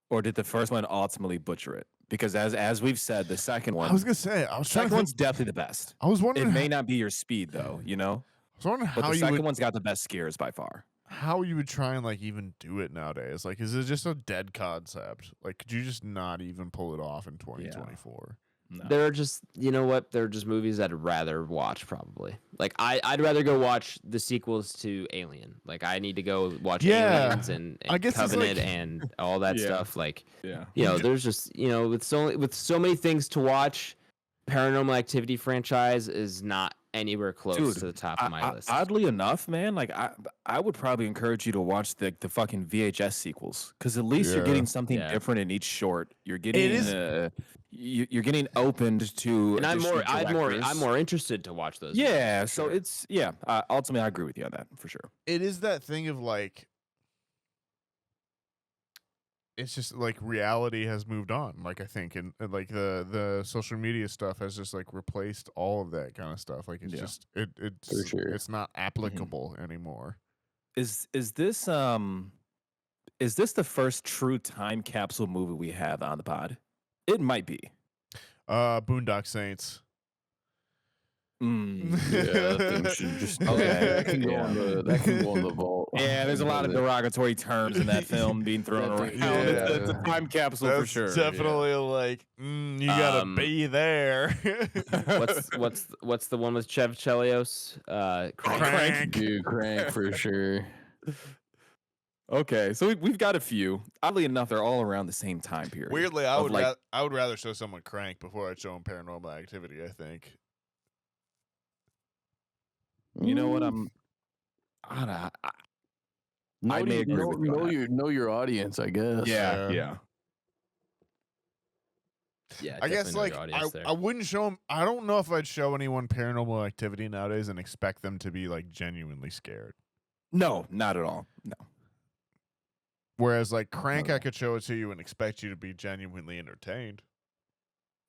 or did the first one ultimately butcher it? Because as we've said, the second one, I was gonna say, I was trying second to one's definitely the best. I was wondering, It may not be your speed though, you know. I was wondering But how the you second would, one's got the best scares by far. how you would try and like even do it nowadays. Like, is it just a dead concept? Like, could you just not even pull it off in 2024? No. There are just, you know what? There are just movies I'd rather watch, probably. Like I'd rather go watch the sequels to Alien. Like I need to go watch Aliens and I guess it's Covenant like- and all that stuff. Like, Yeah. you know, there's just, you know, with so many things to watch, Paranormal Activity franchise is not anywhere close Dude, to the top of my list. Oddly enough, man, like I would probably encourage you to watch the fucking VHS sequels, because at least you're getting something different in each short. You're getting you're getting opened to. And I'm directors. more interested to watch those. Yeah, movies, so sure. it's ultimately I agree with you on that for sure. It is that thing of like, it's just like reality has moved on. Like I think, and like the social media stuff has just like replaced all of that kind of stuff. Like it's just it's For sure. it's not applicable anymore. Is this the first true time capsule movie we have on the pod? It might be. Boondock Saints. Yeah, that thing should just that can go on the vault. Yeah, there's a lot of derogatory terms in that film being thrown around. It's a time capsule for That's sure. definitely like you gotta be there. what's the one with Chev Chelios? Crank. Dude, Crank for sure. Okay, so we've got a few. Oddly enough, they're all around the same time period. Weirdly, I of would like- I would rather show someone Crank before I'd show them Paranormal Activity. I think. You know what? I may agree with you on that. Know your audience, I guess. Yeah. Yeah, I guess definitely know like your audience there. I wouldn't show them. I don't know if I'd show anyone Paranormal Activity nowadays and expect them to be like genuinely scared. No, not at all. No. Whereas like Crank, I could show it to you and expect you to be genuinely entertained.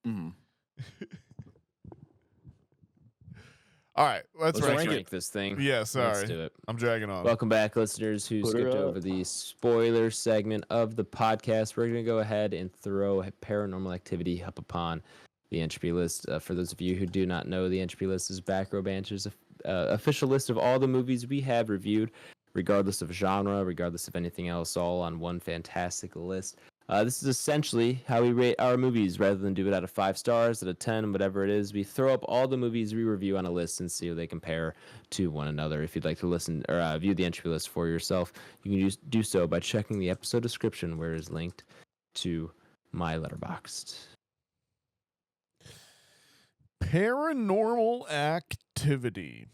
Mm. All right, let's Let's rank rank this thing. Yeah, Let's sorry, do it. I'm dragging on. Welcome back, listeners who Put her skipped up. over the spoiler segment of the podcast. We're going to go ahead and throw Paranormal Activity up upon the Entropy list. For those of you who do not know, the Entropy list is Back Row Banter's official list of all the movies we have reviewed, regardless of genre, regardless of anything else, all on one fantastic list. This is essentially how we rate our movies. Rather than do it out of 5 stars, out of 10, whatever it is, we throw up all the movies we review on a list and see how they compare to one another. If you'd like to listen or view the Entropy list for yourself, you can do so by checking the episode description, where it is linked to my Letterboxd. Paranormal Activity.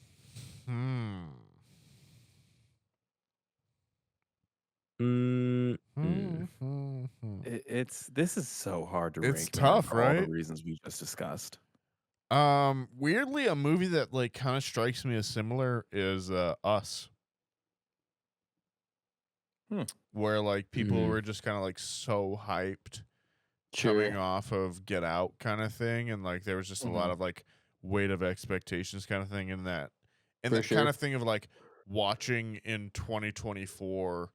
This is so hard to It's rank. tough, for all right? the reasons we just discussed. Weirdly, a movie that like kind of strikes me as similar is Us. where like people Mhm. were just kind of like so hyped Sure. coming off of Get Out kind of thing, and like there was just a lot of like weight of expectations kind of thing in that, and For that sure. kind of thing of like watching in 2024,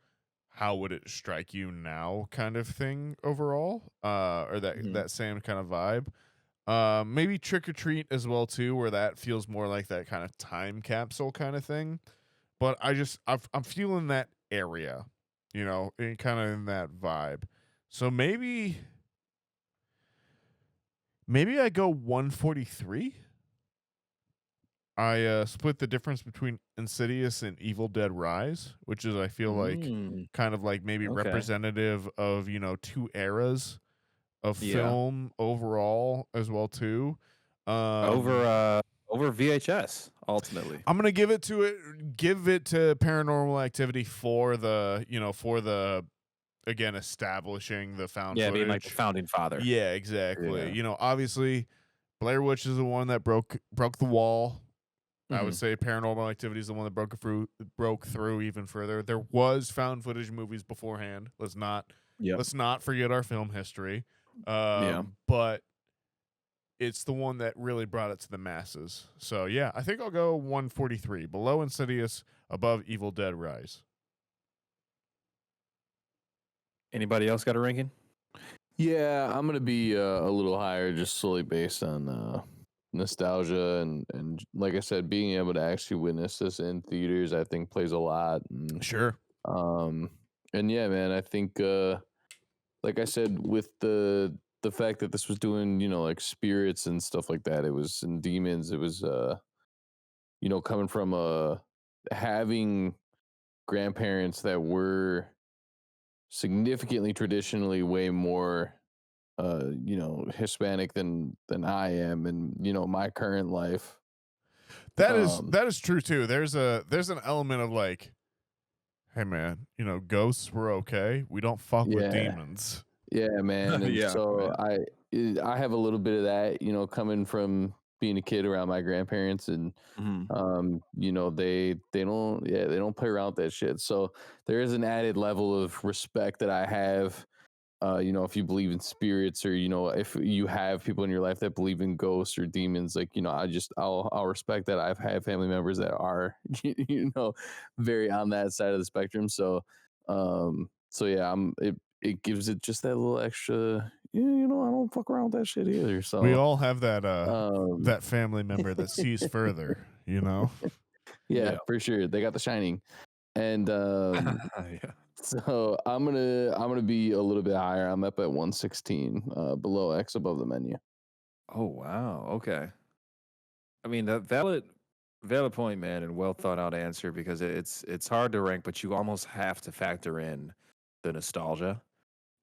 how would it strike you now kind of thing overall, or that same kind of vibe. Maybe Trick or Treat as well too, where that feels more like that kind of time capsule kind of thing. But I'm feeling that area, in kind of in that vibe. So maybe I go 143. I split the difference between Insidious and Evil Dead Rise, which is I feel like kind of like maybe Okay. representative of, two eras of Yeah. film overall as well too. Over VHS ultimately. I'm gonna give it to Paranormal Activity for the again establishing the found Yeah, footage. being like the founding father. Yeah, exactly. Yeah. Obviously Blair Witch is the one that broke the wall. I would Mhm. say Paranormal Activity is the one that broke through even further. There was found footage movies beforehand. Let's not forget our film history. But it's the one that really brought it to the masses. So yeah, I think I'll go 143, below Insidious, above Evil Dead Rise. Anybody else got a ranking? Yeah, I'm gonna be a little higher, just solely based on nostalgia and like I said, being able to actually witness this in theaters, I think plays a lot. And, Sure. and yeah, man, I think like I said, with the fact that this was doing, like spirits and stuff like that, it was and demons, it was coming from having grandparents that were significantly traditionally way more Hispanic than I am in, my current life. That is true too. There's an element of like, hey man, ghosts were okay. We don't fuck with Yeah. demons. Yeah, man. And Yeah, so man. I have a little bit of that, coming from being a kid around my grandparents, and they don't play around with that shit. So there is an added level of respect that I have. If you believe in spirits, or if you have people in your life that believe in ghosts or demons, like I'll respect that. I've had family members that are very on that side of the spectrum. So yeah, it gives it just that little extra. I don't fuck around with that shit either. So We all have that um, that family member that sees further, yeah, for sure. They got the shining, and Yeah. so I'm gonna be a little bit higher. I'm up at 116, below X, above the menu. Oh wow. Okay. I mean, that valid point, man, and well thought out answer, because it's hard to rank, but you almost have to factor in the nostalgia,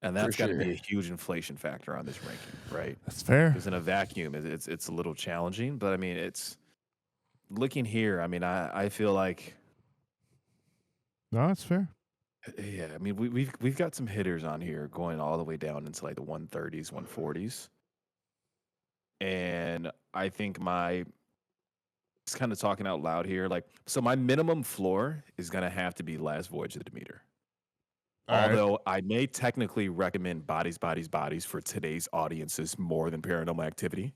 and that's got to be a huge inflation factor on this ranking, right? That's fair. Because in a vacuum, it's a little challenging, but I mean, it's looking here. I mean, I feel like, No, that's fair. yeah. I mean, we've got some hitters on here going all the way down into like the 130s, 140s, and I think just kind of talking out loud here, like, so my minimum floor is gonna have to be Last Voyage of the Demeter. All right. Although I may technically recommend Bodies for today's audiences more than Paranormal Activity.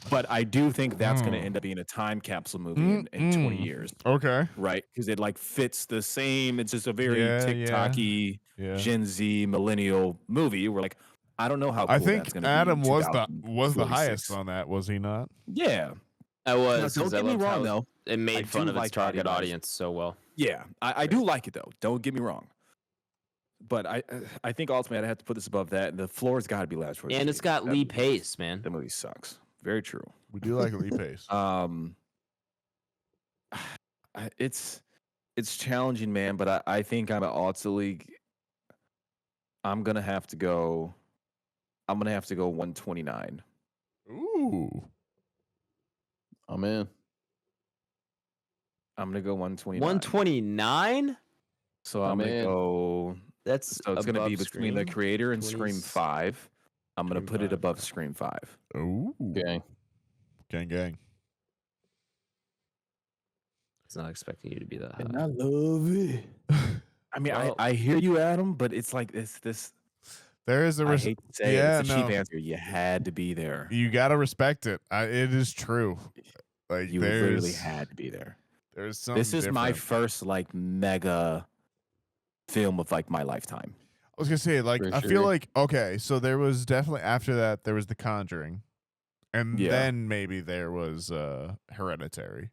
But I do think that's going to end up being a time capsule movie in 20 years. Okay. Right? Because it like fits the same. It's just a very TikTok-y, Yeah. Gen Z millennial movie. Where like, I don't know how cool I think that's going to Adam be. was the highest on that, was he not? Yeah. I was. Now, 'cause don't I get me loved wrong, how though. It made I fun do of its like target Body Lies. audience so well. Yeah, I do like it though. Don't get me wrong. But I think ultimately I'd have to put this above that. The floor's got to be Last Voyage. And it's got Lee Pace, man. The movie sucks. Very true. We do like Lee Pace. It's challenging, man. But I think I'm gonna have to go 129. Ooh. I'm in. I'm gonna go 129. 129? So I'm gonna go. That's So it's gonna be above between The Scream, Creator and Scream 20s. 5. I'm gonna Scream put it 5, above yeah. Scream 5. Ooh. Gang. Gang. I was not expecting you to be that high. And I love it. I mean, Well- I hear you, Adam, but it's like this. There is a I hate to say yeah, it's a cheap no. answer. You had to be there. You gotta respect it. It is true. Like You literally had to be there. There's something. This is my different. first like mega film of like my lifetime. I was gonna say, like, For I feel sure. like okay, so there was definitely after that there was The Conjuring, and Yeah. then maybe there was Hereditary.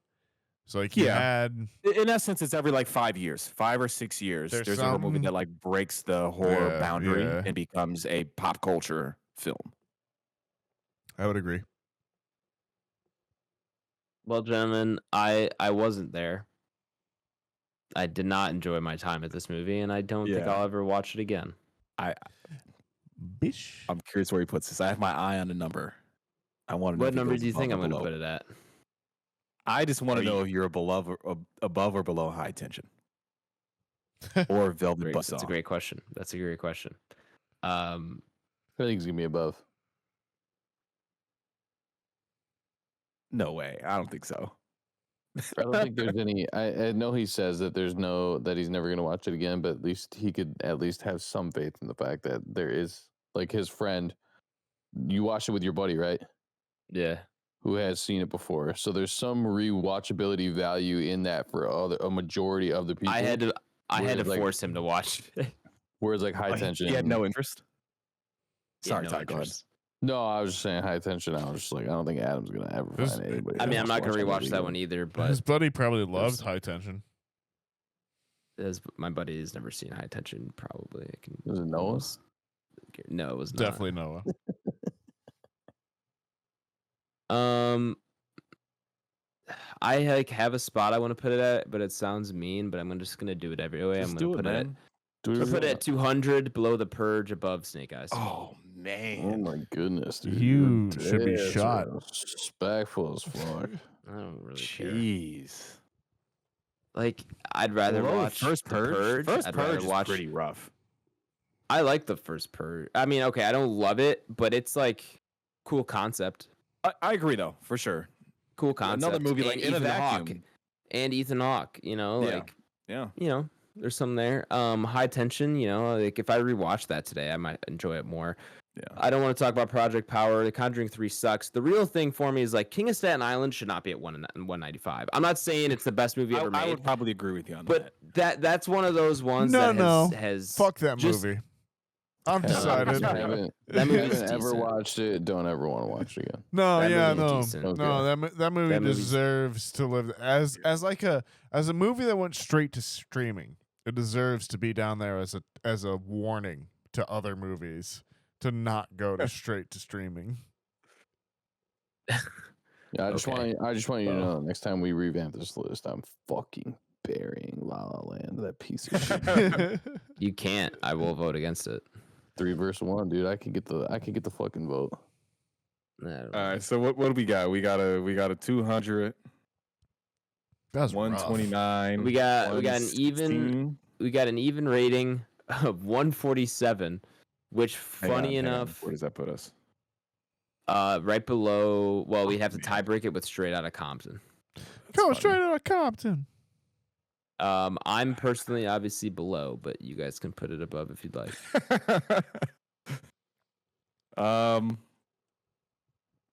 So like you Yeah. had In essence, it's every like 5 years, 5 or 6 years. There's There's a horror movie some- that like breaks the horror Yeah, boundary yeah. and becomes a pop culture film. I would agree. Well, gentlemen, I wasn't there. I did not enjoy my time at this movie, and I don't think Yeah. I'll ever watch it again. Bish. I'm curious where he puts this. I have my eye on a number. I want to know What if he number goes do you think I'm above going or to below. put it at? I just want Are to know you- if you're above or below High Tension or Velvet Great, Buzzsaw. that's a great question. That's a great question. I think it's gonna be above. No way. I don't think so. I don't think there's any. I know he says that that he's never gonna watch it again, but at least he could at least have some faith in the fact that there is like his friend. You watched it with your buddy, right? Yeah. Who has seen it before? So there's some rewatchability value in that for a majority of the people. I had to Whereas, like- force him to watch it. Whereas like high Oh, tension. He had no interest. He had Sorry, no Ty, go ahead. interest. No, I was just saying high tension. I was just like, I don't think Adam's gonna ever This- find anybody. I mean, I'm else not going to watch rewatch movie that again. one either, His but buddy probably loves High Tension. my buddy has never seen High Tension, probably. I can Was it Noah? almost- No, it was not. Definitely Noah. I like have a spot I want to put it at, but it sounds mean. But I'm just gonna do it every way. Just I'm do gonna it, put it. man. Do I'm gonna put it it. at 200, below The Purge, above Snake Eyes. Oh Oh man. my goodness, dude. You Your should be dad's shot. Respectful as fuck. I don't really care. Jeez. Like, I'd rather Below watch First The Purge. Purge. First I'd rather Purge is watch. pretty rough. I like the first Purge. I mean, okay, I don't love it, but it's like cool concept. I agree though, for sure. Cool concept. Another movie like And In a Ethan Vacuum. Hawke. And Ethan Hawke. You know, Yeah. like Yeah. there's some there. High Tension. You know, like if I rewatch that today, I might enjoy it more. Yeah. I don't want to talk about Project Power. The Conjuring 3 sucks. The real thing for me is like King of Staten Island should not be at 195. I'm not saying it's the best movie ever I made, would probably agree with you on but that's one of those ones No, that has Fuck that just- movie. I've Yeah, decided. right. Haven't, That movie's haven't ever decent. watched it. Don't ever want to watch it again. No, That yeah, movie's no, decent. Okay. no. That movie That movie's- deserves to live as a movie that went straight to streaming. It deserves to be down there as a warning to other movies to not go to straight to streaming. Yeah, I just Okay. want you to know next time we revamp this list, I'm fucking burying La La Land, that piece of shit. You can't. I will vote against it. 3 versus 1, dude. I can get the fucking vote. I don't All know. right, so what do we got? We got a 200, That's 129. We got an 116. even rating of 147, which funny Hang on. enough, Where does that put us? right below. Well, we'd have to tie break it with Straight Outta Compton. Go funny. straight out of Compton. I'm personally obviously below, but you guys can put it above if you'd like.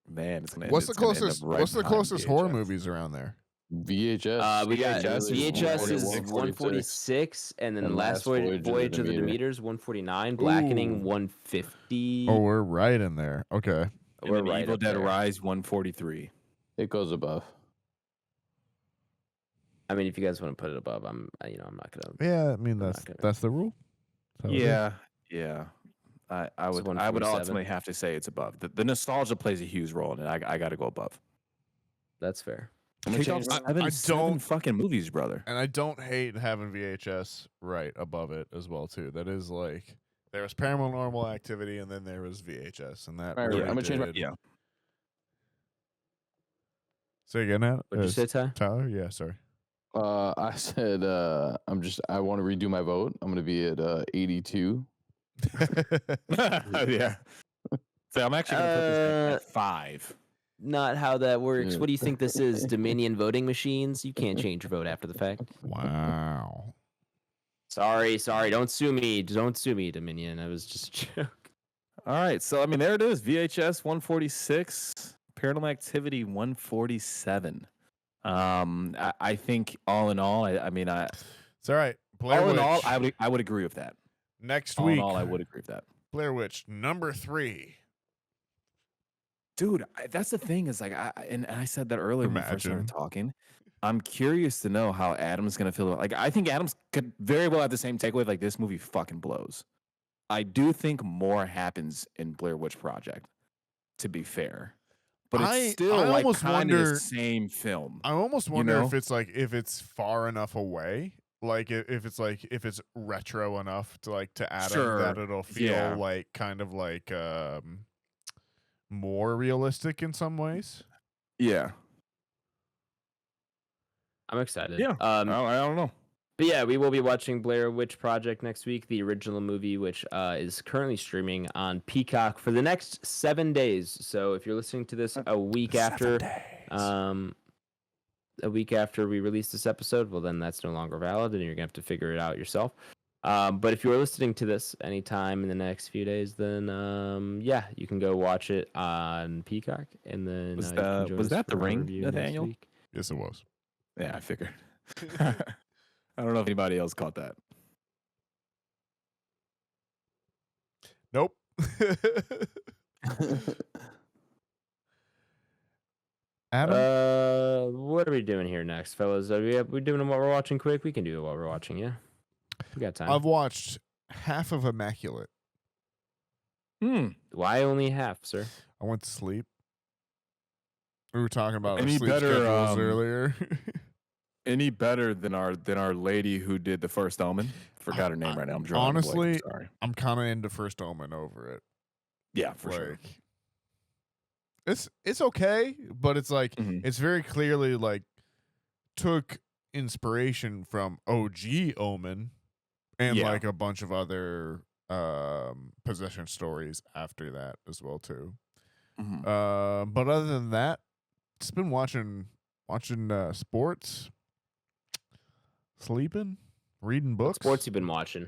Man, it's gonna. What's the it's gonna end up closest? right What's the behind closest horror VHS. movies around there? VHS. We got VHS is 146. 146, and then And Last Voyage Voyage of the Demeters 149, Blackening Ooh. 150. Oh, we're right in there. Okay. And We're then right Evil up Dead there. Rise 143. It goes above. I mean, if you guys want to put it above, I'm not gonna. Yeah, I mean not that's gonna- that's the rule. That's how it is. Yeah. I It's would 147. ultimately have to say it's above. The nostalgia plays a huge role in it. I got to go above. That's fair. I'm gonna Kicked off change seven, I seven don't- fucking movies, brother. And I don't hate having VHS right above it as well too. That is like there was Paranormal Activity and then there was VHS and that. All right, really I'm gonna change my- did- Yeah. Say again, Nat? What'd you say, Ty? Tyler? Yeah, sorry. I said I want to redo my vote. I'm gonna be at 82. Yeah. So I'm actually going to put this at 5. Not how that works. Yeah. What do you think this is? Dominion voting machines? You can't change your vote after the fact. Wow. Sorry. Don't sue me. Don't sue me, Dominion. I was just a joke. All right. So, I mean, there it is. VHS 146, Paranormal Activity 147. I think all in all, It's all right. Blair all Witch. in all, I would agree with that. Next All week. in all, I would agree with that. Blair Witch number 3. Dude, that's the thing is like, I said that earlier when we first started talking. I'm curious to know how Adam's gonna feel. Like, I think Adam's could very well have the same takeaway. Like, this movie fucking blows. I do think more happens in Blair Witch Project, to be fair, but it's still like kind of the same film. I almost wonder if it's far enough away. Like if it's retro enough to Adam that it'll feel like kind of like more realistic in some ways. Yeah. I'm excited. Yeah. I don't know. But yeah, we will be watching Blair Witch Project next week, the original movie, which is currently streaming on Peacock for the next 7 days. So if you're listening to this a week after we release this episode, well, then that's no longer valid, and you're gonna have to figure it out yourself. But if you're listening to this anytime in the next few days, then you can go watch it on Peacock, and then was that The Ring, Nathaniel? Yes, it was. Yeah, I figured. I don't know if anybody else caught that. Nope. Adam, what are we doing here next, fellas? Are we doing what we're watching quick? We can do what we're watching. Yeah, we got time. I've watched half of Immaculate. Why only half, sir? I went to sleep. We were talking about our Any sleep better, schedules earlier. Any better than our lady who did the First Omen? Forgot her name right now. I'm drawing a blank. Honestly, I'm sorry. I'm kind of into First Omen over it. Yeah, for sure. It's okay, but it's like Mhm. it's very clearly like took inspiration from OG Omen and Yeah. like a bunch of other possession stories after that as well too. Mhm. But other than that, just been watching sports, sleeping, reading books. What sports you been watching?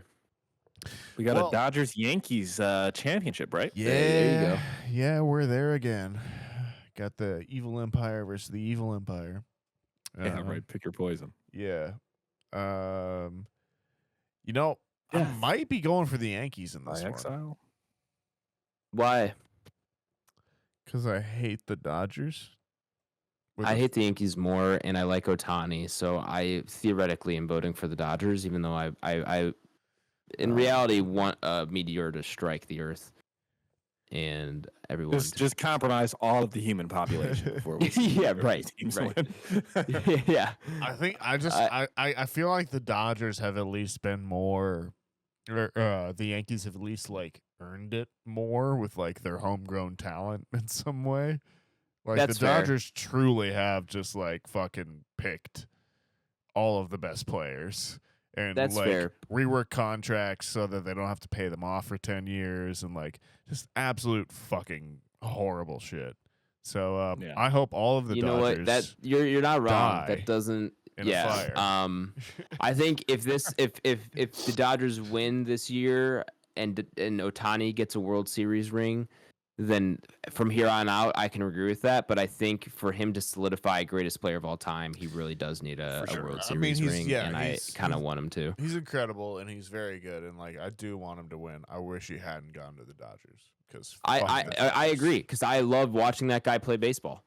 We got a Dodgers Yankees championship, right? Yeah, there you go. Yeah, we're there again. Got the evil empire versus the evil empire. Yeah, right. Pick your poison. Yeah. I might be going for the Yankees in this one. Exile. Why? Because I hate the Dodgers. I hate the Yankees more, and I like Ohtani, so I theoretically am voting for the Dodgers, even though I in reality want a meteor to strike the Earth and everyone. Just compromise all of the human population before we see yeah, right. Yeah. I think I feel like the Dodgers have at least been more, or the Yankees have at least like earned it more with like their homegrown talent in some way. Like That's the Dodgers truly have just like fucking picked all of the best players and That's like fair. rework contracts so that they don't have to pay them off for 10 years and like just absolute fucking horrible shit. So I hope all of the you know Dodgers what? That you're not wrong. die That doesn't in a fire. I think if the Dodgers win this year and Ohtani gets a World Series ring, then from here on out, I can agree with that. But I think for him to solidify greatest player of all time, he really does need a World Series ring, and I kind of want him to. He's incredible, and he's very good, and like I do want him to win. I wish he hadn't gone to the Dodgers because I agree, because I love watching that guy play baseball,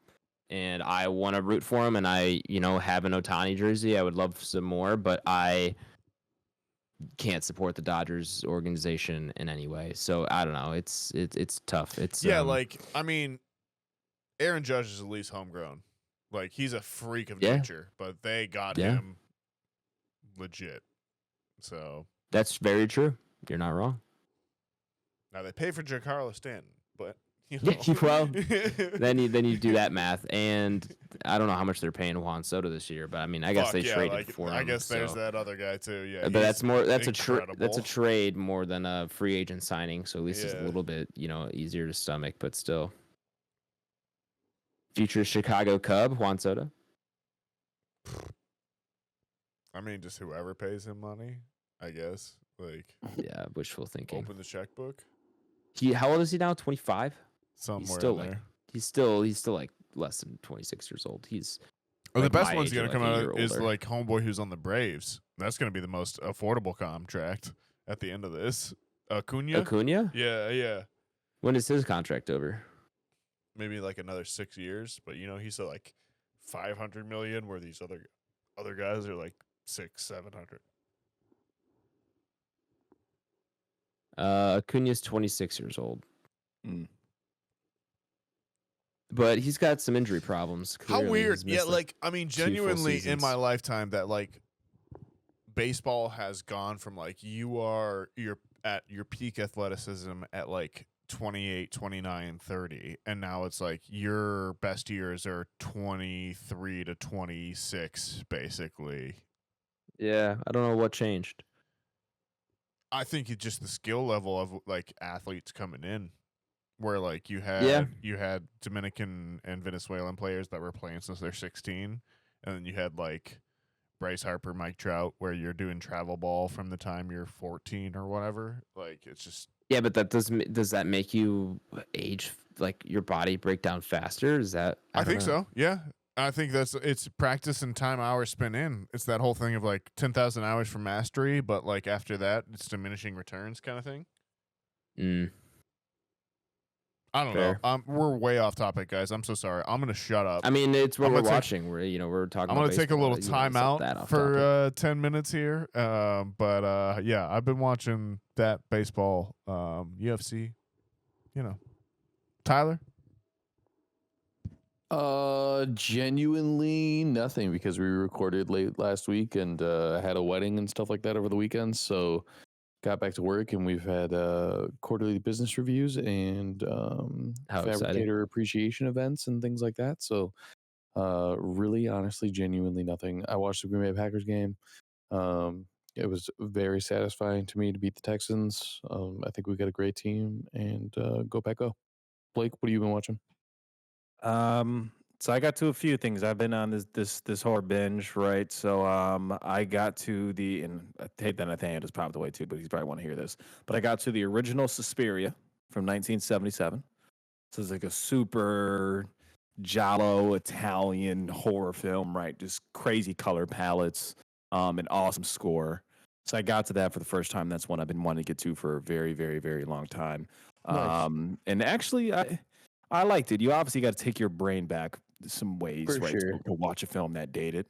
and I want to root for him. And I have an Ohtani jersey. I would love some more, but I can't support the Dodgers organization in any way. So I don't know. It's tough. It's Aaron Judge is at least homegrown. Like he's a freak of nature, but they got him legit. So that's very true. You're not wrong. Now they pay for Giancarlo Stanton, but well, then you do that math, and I don't know how much they're paying Juan Soto this year, but I mean, I guess they traded for him. I guess there's that other guy too. Yeah, but that's a trade more than a free agent signing, so at least it's a little bit easier to stomach, but still. Future Chicago Cub Juan Soto. I mean, just whoever pays him money. I guess. Like, Yeah, wishful thinking. open the checkbook. How old is he now? 25. Somewhere still in there. He's still like less than 26 years old. He's Or like the best my one's age going or to like come a out year is older. like homeboy who's on the Braves. That's going to be the most affordable contract at the end of this. Acuna? Yeah. When is his contract over? Maybe like another 6 years, but he's at like 500 million, where these other guys are like 600-700. Acuna's 26 years old. Mm. But he's got some injury problems. How Clearly. weird. He's Yeah, missed, like, I mean, 2 full genuinely in seasons. my lifetime that like baseball has gone from like you're at your peak athleticism at like 28, 29, 30, and now it's like your best years are 23 to 26 basically. Yeah, I don't know what changed. I think it's just the skill level of like athletes coming in, where like you had Dominican and Venezuelan players that were playing since they're 16, and then you had like Bryce Harper, Mike Trout, where you're doing travel ball from the time you're 14 or whatever. Like, it's just. Yeah, but does that make you age, like your body break down faster? Is that? I think don't so. know. Yeah. I think it's practice and time hours spent in. It's that whole thing of like 10,000 hours for mastery, but like after that, it's diminishing returns kind of thing. Mm. I don't Fair. know. We're way off topipic, guys. I'm so sorry. I'm gonna shut up. I mean, it's what I'm we're gonna take- watching. We're talking. I'm about gonna take a baseball. little It's time not that out off topic. for 10 minutes here. But yeah, I've been watching that baseball, UFC. Tyler. Genuinely nothing, because we recorded late last week and had a wedding and stuff like that over the weekend. So got back to work, and we've had quarterly business reviews and How exciting. fabricator appreciation events and things like that. So really, honestly, genuinely nothing. I watched the Green Bay Packers game. It was very satisfying to me to beat the Texans. I think we got a great team, and go Pack Go. Blake, what have you been watching? So I got to a few things. I've been on this horror binge, right? So I got to and I hate that Nathaniel is probably the way too, but he's probably want to hear this. But I got to the original Suspiria from 1977. So it's like a super giallo Italian horror film, right? Just crazy color palettes, an awesome score. So I got to that for the first time. That's one I've been wanting to get to for a very, very, very long time. Nice. And actually, I liked it. You obviously got to take your brain back some ways, For right, sure. to watch a film that dated,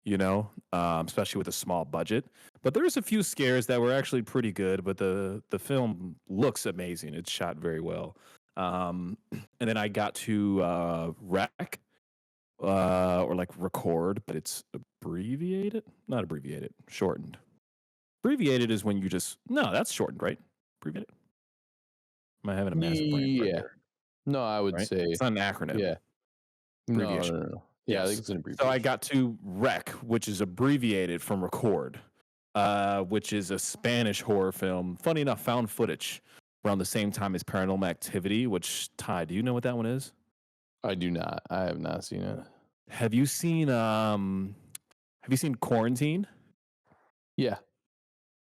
especially with a small budget. But there's a few scares that were actually pretty good, but the film looks amazing. It's shot very well. And then I got to rec, or like record, but it's abbreviated, not abbreviated, shortened. Abbreviated is when you that's shortened, right? Abbreviated. Am I having a massive brain fart Yeah. there? No, I would Right? say It's not an acronym. yeah. No, Abbreviation. no. Yeah, I Yes. think it's an abbreviation. So I got to rec, which is abbreviated from record, which is a Spanish horror film. Funny enough, found footage around the same time as Paranormal Activity, which, Ty, do you know what that one is? I do not. I have not seen it. Have you seen Quarantine? Yeah.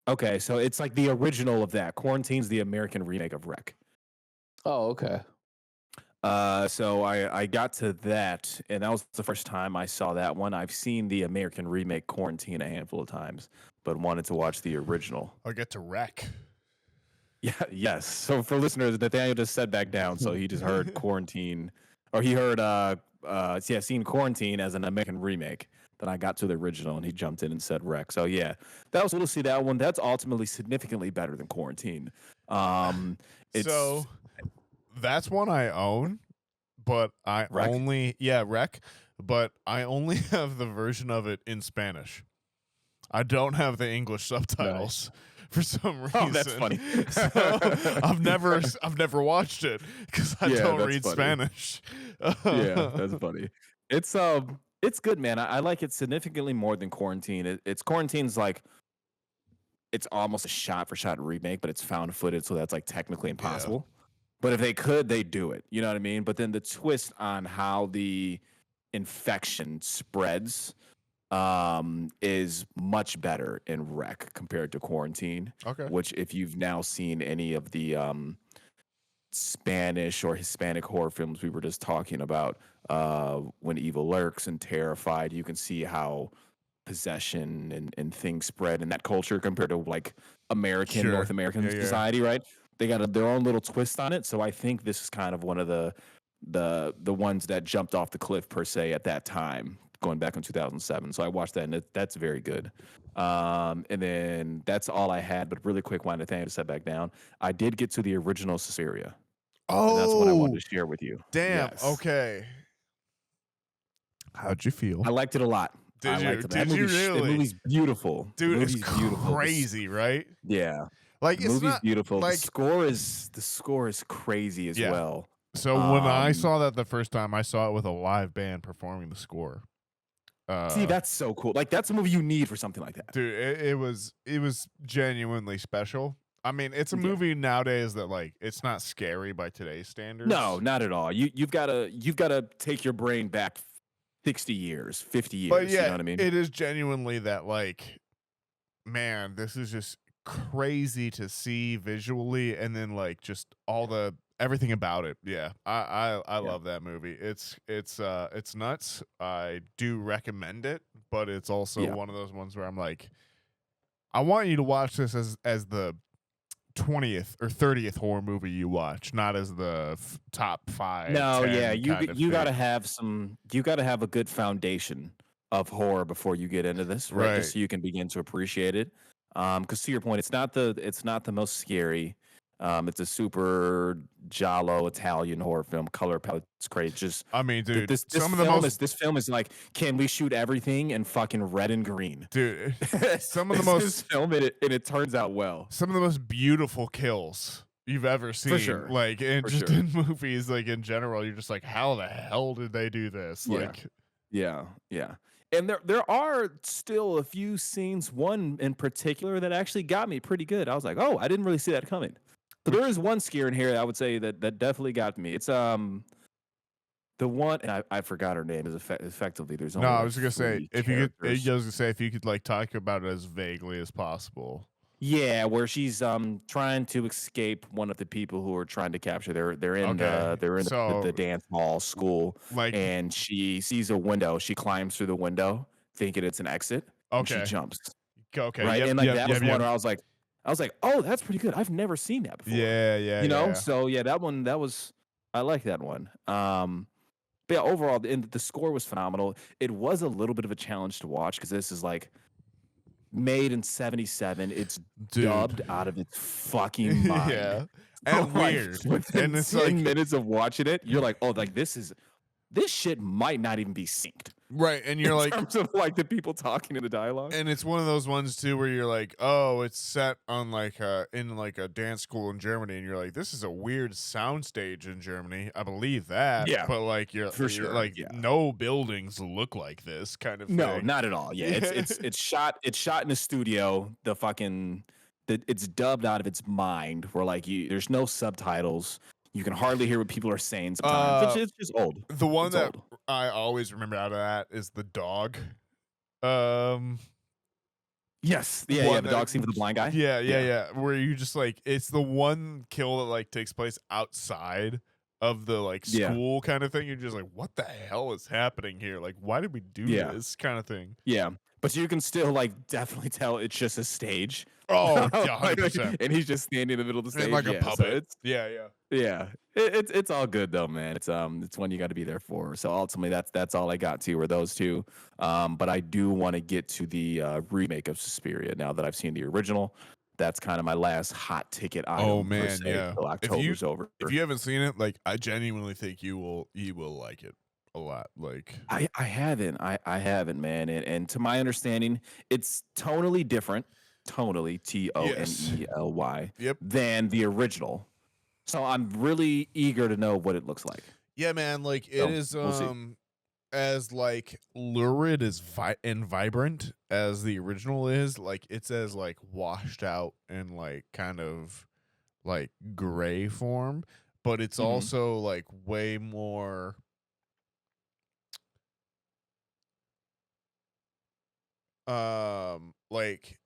Okay, so it's like the original of that. Quarantine's the American remake of Rec. Oh, okay. So I got to that, and that was the first time I saw that one. I've seen the American remake Quarantine a handful of times, but wanted to watch the original. Or get to wreck. Yeah, yes. So for listeners, Nathaniel just sat back down, so he just heard Quarantine, or he heard seen Quarantine as an American remake. Then I got to the original, and he jumped in and said Rec. So yeah, that was cool to see that one. That's ultimately significantly better than Quarantine. So that's one I own, but I Wreck? only Wreck, but I only have the version of it in Spanish. I don't have the English subtitles for some reason. Oh, that's funny. So I've never watched it because I don't that's read funny. Spanish. Yeah, that's funny. It's good, man. I like it significantly more than Quarantine. It's Quarantine's like, it's almost a shot for shot remake, but it's found footage, so that's like technically impossible. But if they could, they'd do it. You know what I mean? But then the twist on how the infection spreads is much better in Rec compared to Quarantine. Okay. Which, if you've now seen any of the Spanish or Hispanic horror films we were just talking about, When Evil Lurks and Terrified, you can see how possession and things spread in that culture compared to like American, North American society, right? They got their own little twist on it. So I think this is kind of one of the ones that jumped off the cliff per se at that time, going back in 2007. So I watched that, and that's very good. And then that's all I had. But really quick, while Nathaniel sat back down, I did get to the original Suspiria. Oh, and that's what I wanted to share with you. Damn. Yes. Okay. How'd you feel? I liked it a lot. Did you? That Did you movie's, really? The movie's beautiful. Dude, the it's movie's beautiful. crazy, right? Yeah. Like, The it's movie's not beautiful. like The score is crazy as well. So when I saw that the first time, I saw it with a live band performing the score. See, that's so cool. Like, that's a movie you need for something like that. Dude, it was genuinely special. I mean, it's a movie nowadays that, like, it's not scary by today's standards. No, not at all. You've got to take your brain back 60 years, 50 years. But yeah, you know what I mean? it is genuinely that, like, man, this is just crazy to see visually, and then like just everything about it. Yeah, I love that movie. It's nuts. I do recommend it, but it's also one of those ones where I'm like, I want you to watch this as the 20th or 30th horror movie you watch, not as the top 5. No, 10 yeah, you got to thing. have a good foundation of horror before you get into this, right? Just so you can begin to appreciate it. Because to your point, it's not the most scary. It's a super giallo Italian horror film. Color palette's great. Just, I mean, dude, this film is like, can we shoot everything in fucking red and green? Dude, some of the most film and it turns out well. Some of the most beautiful kills you've ever seen. For sure. Like, and just in movies, like in general, you're just like, how the hell did they do this? Like, yeah. And there are still a few scenes, one in particular that actually got me pretty good. I was like, oh, I didn't really see that coming. But there is one scare in here that I would say that definitely got me. It's the one, and I forgot her name. Is effectively there's only no, I like was gonna say if you could like talk about it as vaguely as possible. Yeah, where she's trying to escape one of the people who are trying to capture. They're in the dance hall school, like, and she sees a window. She climbs through the window, thinking it's an exit. And she jumps. Okay, right, and like that was one where I was like, oh, that's pretty good. I've never seen that before. Yeah. You know, so yeah, I like that one. But yeah, overall, the score was phenomenal. It was a little bit of a challenge to watch because this is like made in 77. It's dubbed out of its fucking mind. Yeah, and weird. And it's 10 minutes of watching it, you're like, oh, like this shit might not even be synced. Right, and you're like, in terms of like the people talking in the dialogue. And it's one of those ones too where you're like, oh, it's set on like in like a dance school in Germany, and you're like, this is a weird soundstage in Germany. I believe that. Yeah, but like no buildings look like this kind of thing. No, not at all. Yeah, it's shot in a studio. It's dubbed out of its mind. Where like there's no subtitles. You can hardly hear what people are saying sometimes. It's just old. The one that I always remember out of that is the dog. Yes. Yeah, the dog scene with the blind guy. Yeah. Where you just like, it's the one kill that like takes place outside of the like school kind of thing. You're just like, what the hell is happening here? Like, why did we do this kind of thing? Yeah. But you can still like definitely tell it's just a stage. Oh, yeah, 100%. And he's just standing in the middle of the stage. And like a puppet. So yeah. It's all good though, man. It's one you got to be there for. So ultimately, that's all I got to were those two. But I do want to get to the remake of Suspiria now that I've seen the original. That's kind of my last hot ticket item. Oh man, yeah. Until October's over. If you haven't seen it, like I genuinely think you will like it a lot. Like I haven't, man. And to my understanding, it's tonally different. Tonally, Tonely, yep, than the original. So I'm really eager to know what it looks like. Yeah, man. Like it is as like lurid and vibrant as the original is. Like it's as like washed out and like kind of like gray form, but it's also like way more. like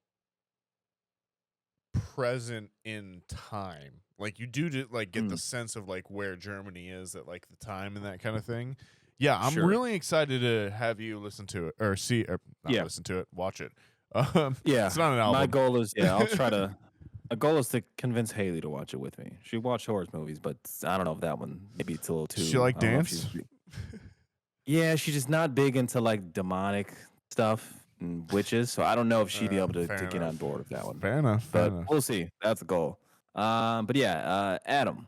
present in time. Like you do like get the sense of like where Germany is at like the time and that kind of thing. Yeah, I'm Sure. really excited to have you listen to it or see or not Yeah. listen to it, watch it. Yeah, it's not an album. my goal is I'll try to. My goal is to convince Haley to watch it with me. She watched horror movies, but I don't know if that one maybe it's a little too. Does she like I don't know if dance? Yeah, she's just not big into like demonic stuff and witches, so I don't know if she'd be able to get on board with that one. Fair enough. But we'll see. That's the goal. But yeah, Adam.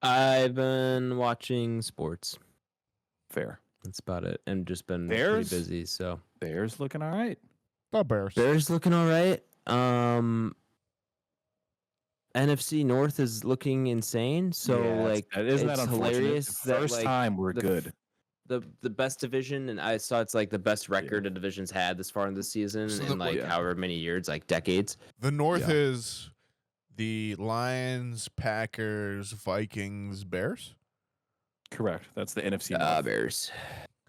I've been watching sports. Fair. That's about it, and just been Bears? pretty busy. So Bears looking all right. The Bears. Bears looking all right. NFC North is looking insane. So Yeah, like, isn't that it's unfortunate? hilarious The first that, like, time we're good. the best division, and I saw it's like the best record a division's had this far in the season So in like however many years, like decades. The North is the Lions, Packers, Vikings, Bears. Correct. That's the NFC North. Bears.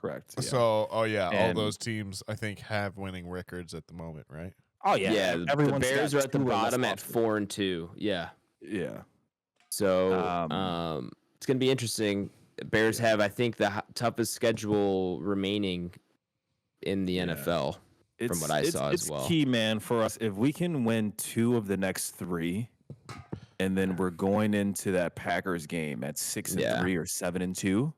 Correct. Yeah. So, all And- those teams I think have winning records at the moment, right? Oh yeah, Yeah, the everyone's Bears got are at the 2 or less bottom at losses. 4-2. Yeah. Yeah. So it's gonna be interesting. Bears have, I think, the toughest schedule remaining in the NFL. From what I saw as well. It's key, man, for us. If we can win 2 of the next 3, and then we're going into that Packers game at 6-3 or 7-2,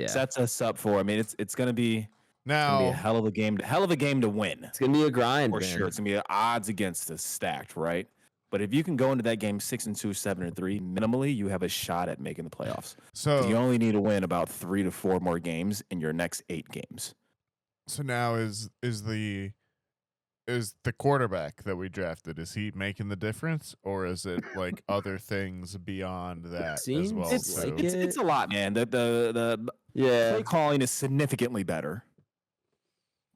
sets us up for. I mean, it's gonna be a hell of a game. Hell of a game to win. It's gonna be a grind For man. sure. It's gonna be odds against us stacked, right? But if you can go into that game 6-2, 7-3, minimally, you have a shot at making the playoffs. So You only need to win about 3 to 4 more games in your next 8 games. So now is the quarterback that we drafted, is he making the difference, or is it like other things beyond that Seems as well? it's too? like It's a lot, man. The play calling is significantly better.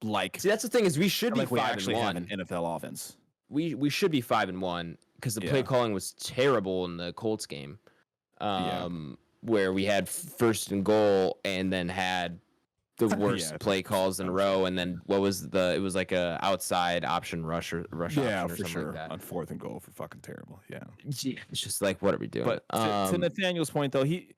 Like, See, that's the thing is we should be like we 5-1. actually have an NFL offense. We should be 5-1 because the play calling was terrible in the Colts game, where we had first and goal and then had the worst play calls in a row, and then it was like a outside option rush option or for something sure. like that. On 4th and goal for fucking terrible. Yeah. It's just like, what are we doing? But to Nathaniel's point, though, he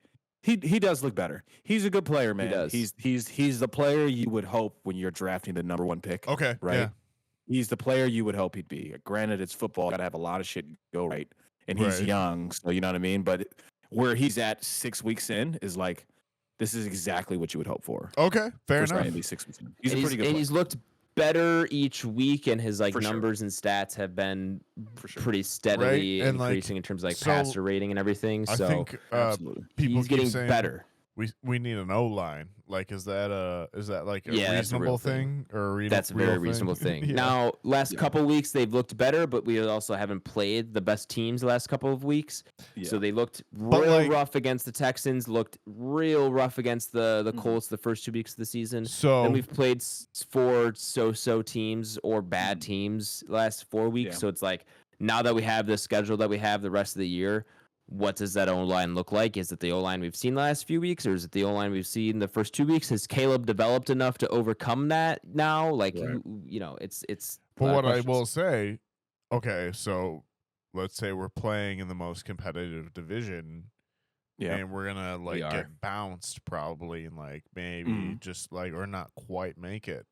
does look better. He's a good player, man. He does. He's the player you would hope when you're drafting the number 1 pick. Okay, right. yeah. He's the player you would hope he'd be. Granted, it's football; got to have a lot of shit go right, and he's young, so you know what I mean. But where he's at 6 weeks in is like, this is exactly what you would hope for. Okay, fair First enough. round, 6 weeks in. He's a and pretty good. And he's looked better each week, and his like For sure. numbers and stats have been sure. pretty steadily Right, and, like, increasing in terms of like so passer rating and everything. I So think Absolutely. people he's keep getting saying better. we need an O-line. Like, is that like a Yeah, that's a reasonable real thing or a real That's a very real reasonable thing. Yeah. Now, last couple weeks they've looked better, but we also haven't played the best teams the last couple of weeks. Yeah. So they looked But, real like- rough against the Texans, looked real rough against the Colts the first 2 weeks of the season. So Then we've played 4 so-so teams or bad teams the last 4 weeks. Yeah. So it's like, now that we have the schedule that we have the rest of the year, what does that O-line look like? Is it the O-line we've seen the last few weeks, or is it the O-line we've seen the first 2 weeks? Has Caleb developed enough to overcome that now? Like, Right. it's. But a lot what of I questions. will say, okay, so let's say we're playing in the most competitive division, Yeah. and we're gonna like are. get bounced probably, and like maybe just like or not quite make it.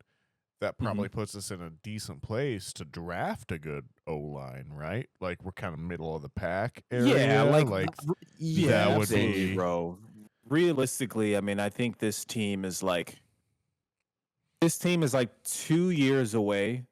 That probably puts us in a decent place to draft a good O-line, right? Like we're kind of middle of the pack area. Yeah, like that would absolutely, be- bro. Realistically, I mean, I think this team is like 2 years away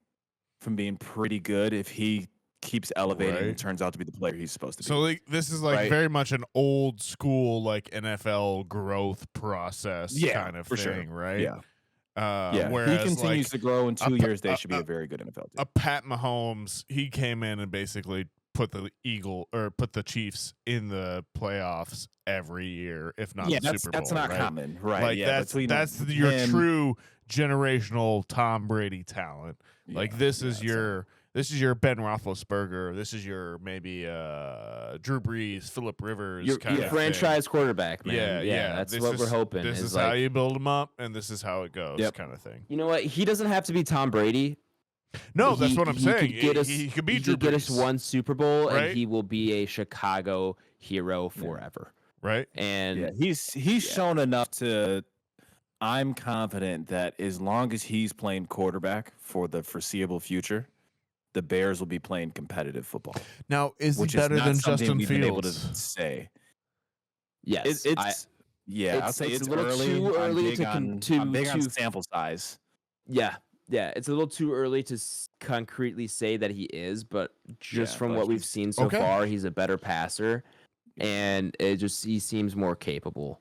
from being pretty good if he keeps elevating Right. and turns out to be the player he's supposed to be. So like this is like Right. very much an old school like NFL growth process kind of for sure. thing, right? Yeah. Whereas he continues like to grow in 2 a- years. They a- should be a very good NFL team. a Pat Mahomes, he came in and basically put the Chiefs in the playoffs every year, if not the Super Bowl. that's not right? common, right? Like yeah, that's between your him- true generational Tom Brady talent. Like Yeah, this is that's your This is your Ben Roethlisberger. This is your maybe Drew Brees, Phillip Rivers Your kind of franchise quarterback, man. Yeah. That's This what is, we're hoping. This is like, how you build them up, and this is how it goes, Yep. kind of thing. You know what? He doesn't have to be Tom Brady. No, that's what I'm saying. Could get us, he could be he Drew could get us Brees, one Super Bowl, right? and he will be a Chicago hero forever. right? And he's shown enough to. I'm confident that as long as he's playing quarterback for the foreseeable future, the Bears will be playing competitive football. Now, is he Which better is not than something Justin we've been able to Fields? say. yes, I'll say it's it's a little early. too early I'm big on sample size. Yeah, it's a little too early to concretely say that he is, but just from what we've seen so far, he's a better passer, and he seems more capable.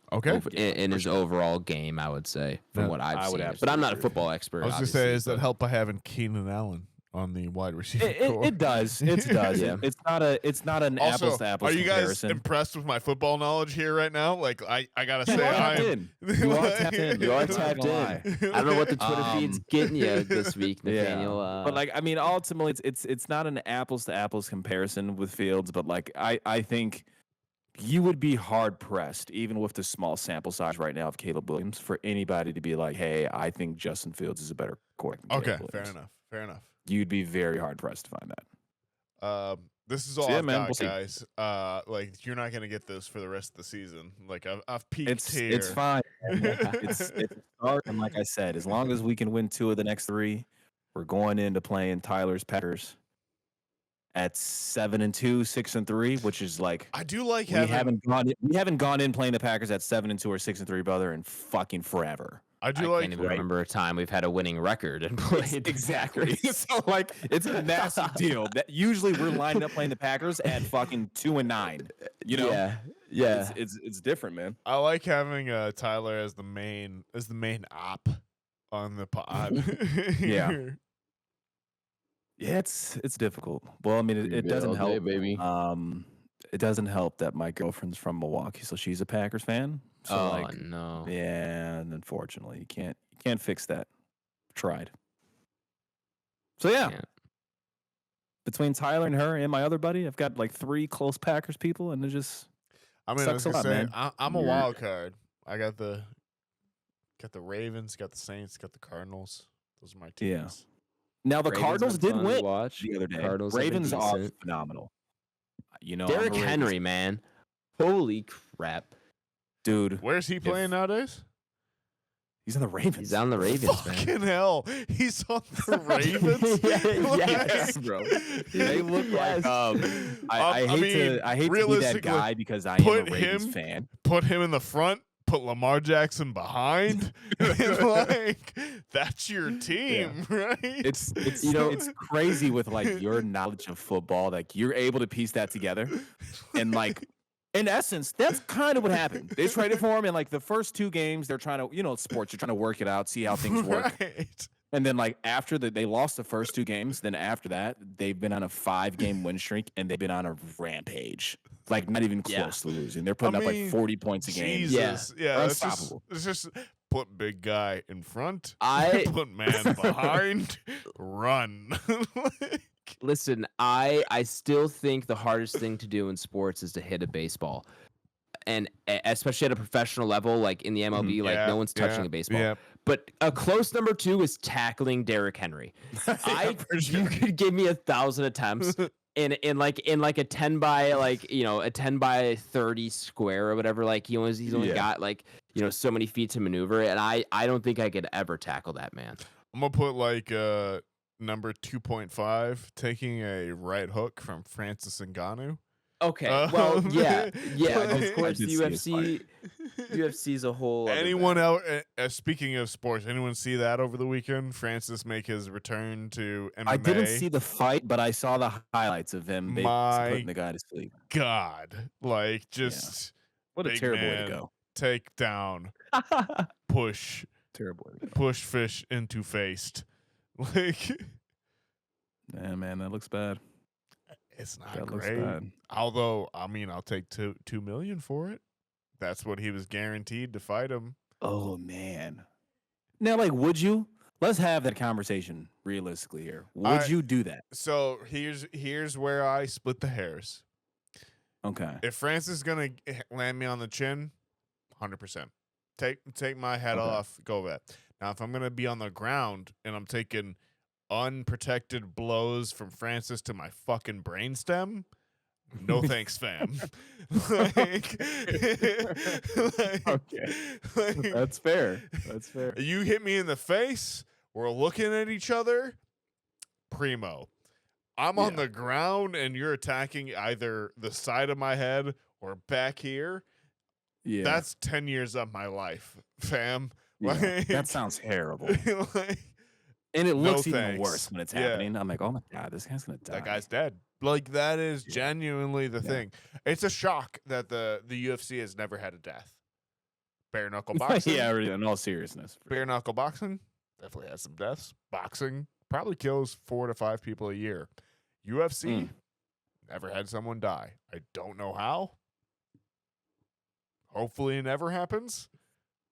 In his overall game, I would say, from what I've seen. But I'm not a football expert. I was gonna say, is that help by having Keenan Allen on the wide receiver core? It does. It does. Yeah. It's not an Also, apples to apples are you guys comparison. impressed with my football knowledge here right now? Like, I gotta say, You are tapped in. You are tapped in. You are I'm not tapped gonna in. lie. I don't know what the Twitter feed's getting you this week, Nathaniel. But like, I mean, ultimately, it's not an apples to apples comparison with Fields, but like, I think you would be hard pressed, even with the small sample size right now of Caleb Williams, for anybody to be like, hey, I think Justin Fields is a better quarterback than Caleb Williams. Fair enough. You'd be very hard pressed to find that. This is all So, yeah, I've man, got, we'll see. guys. Like, you're not gonna get this for the rest of the season. Like, I've peaked It's here. fine. it's a start, and like I said, as long as we can win 2 of the next 3, we're going into playing Tyler's Packers at 7-2, 6-3, which is like I do like we haven't gone in playing the Packers at 7-2 or 6-3, brother, in fucking forever. I can't even remember a time we've had a winning record and played Exactly. So like, it's a massive deal. That usually we're lining up playing the Packers at fucking 2-9. You know? Yeah. It's different, man. I like having Tyler as the main op on the pod. Yeah. Yeah, it's difficult. Well, I mean, it doesn't help, baby. It doesn't help that my girlfriend's from Milwaukee, so she's a Packers fan. So no. Yeah, and unfortunately, you can't fix that. Tried. So yeah, between Tyler and her and my other buddy, I've got like 3 close Packers people, and it just sucks a lot, man. I'm a wild card. I got the Ravens, got the Saints, got the Cardinals. Those are my teams. Yeah. Now the Ravens Cardinals have been did fun to win watch. the other day. Cardinals have been Ravens are decent. phenomenal. You know, Derrick Henry, man. Holy crap. dude. Where's he playing nowadays? He's on the Ravens. He's on the Ravens, man. Fucking hell. He's on the Ravens? Yes, bro. They look like I hate to be that guy because I am a Ravens fan. Put him in the front, put Lamar Jackson behind, and like that's your team, right? It's it's crazy with like your knowledge of football, like you're able to piece that together, and like in essence, that's kind of what happened. They traded for him in like the first 2 games. They're trying to, sports, you're trying to work it out, see how things work. Right. And then like after they lost the first 2 games, then after that, they've been on a 5-game win streak and they've been on a rampage. Like not even close to losing. They're putting up like 40 points a game. Jesus. Yeah. Unstoppable. It's just put big guy in front, I- put man behind, run. Listen, I still think the hardest thing to do in sports is to hit a baseball. And especially at a professional level, like in the MLB, like no one's touching a baseball. Yeah. But a close number 2 is tackling Derrick Henry. You could give me 1,000 attempts in like a 10 by like, a 10 by 30 square or whatever. Like he's only got like, so many feet to maneuver. And I don't think I could ever tackle that man. I'm gonna put like number 2.5, taking a right hook from Francis Ngannou. Okay. Well, yeah. Of course, did see UFC's a whole. Anyone out? Speaking of sports, anyone see that over the weekend? Francis make his return to MMA. I didn't see the fight, but I saw the highlights of him putting the guy to sleep. God, like just What a big terrible way man, to go. take down, push Terrible way to go. push fish into faced. Like Yeah, man, that looks bad. it's not That looks great. bad. Although I mean, I'll take $2 million for it. That's what he was guaranteed to fight him. Oh man. Now, like, would you? let's have that conversation realistically here. Would you do that? So here's where I split the hairs. Okay. If Francis is gonna land me on the chin, 100%. Take my head off. Go with that. Now, if I'm gonna be on the ground and I'm taking unprotected blows from Francis to my fucking brainstem, no thanks, fam. like, Okay. That's fair. That's fair. You hit me in the face, we're looking at each other, primo. I'm on the ground and you're attacking either the side of my head or back here. Yeah. That's 10 years of my life, fam. Yeah, Like, that sounds terrible. like, And it looks no even thanks. worse when it's happening. I'm like, oh my God, this guy's going to die. that guy's dead. Like, that is genuinely the thing. It's a shock that the UFC has never had a death. Bare knuckle boxing. Yeah, in all seriousness. Bare knuckle boxing definitely has some deaths. Boxing probably kills 4 to 5 people a year. UFC never had someone die. I don't know how. Hopefully it never happens,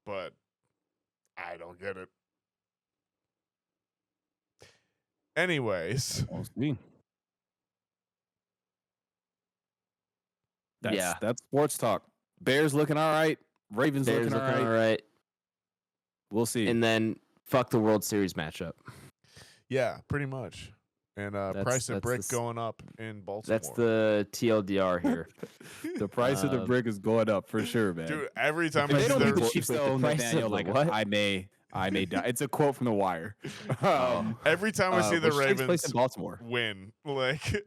but I don't get it. Anyways, We'll see. That's sports talk. Bears looking all right. Ravens looking all right. We'll see. And then fuck the World Series matchup. yeah, pretty much. And price of brick going up in Baltimore. That's the TLDR here. The price of the brick is going up for sure, man. Dude, every time If I they see don't beat the the Chiefs, Wait, the though, price Nathaniel, of the like what? I may die. It's a quote from The Wire. every time I see the which takes place Ravens in Baltimore. win, like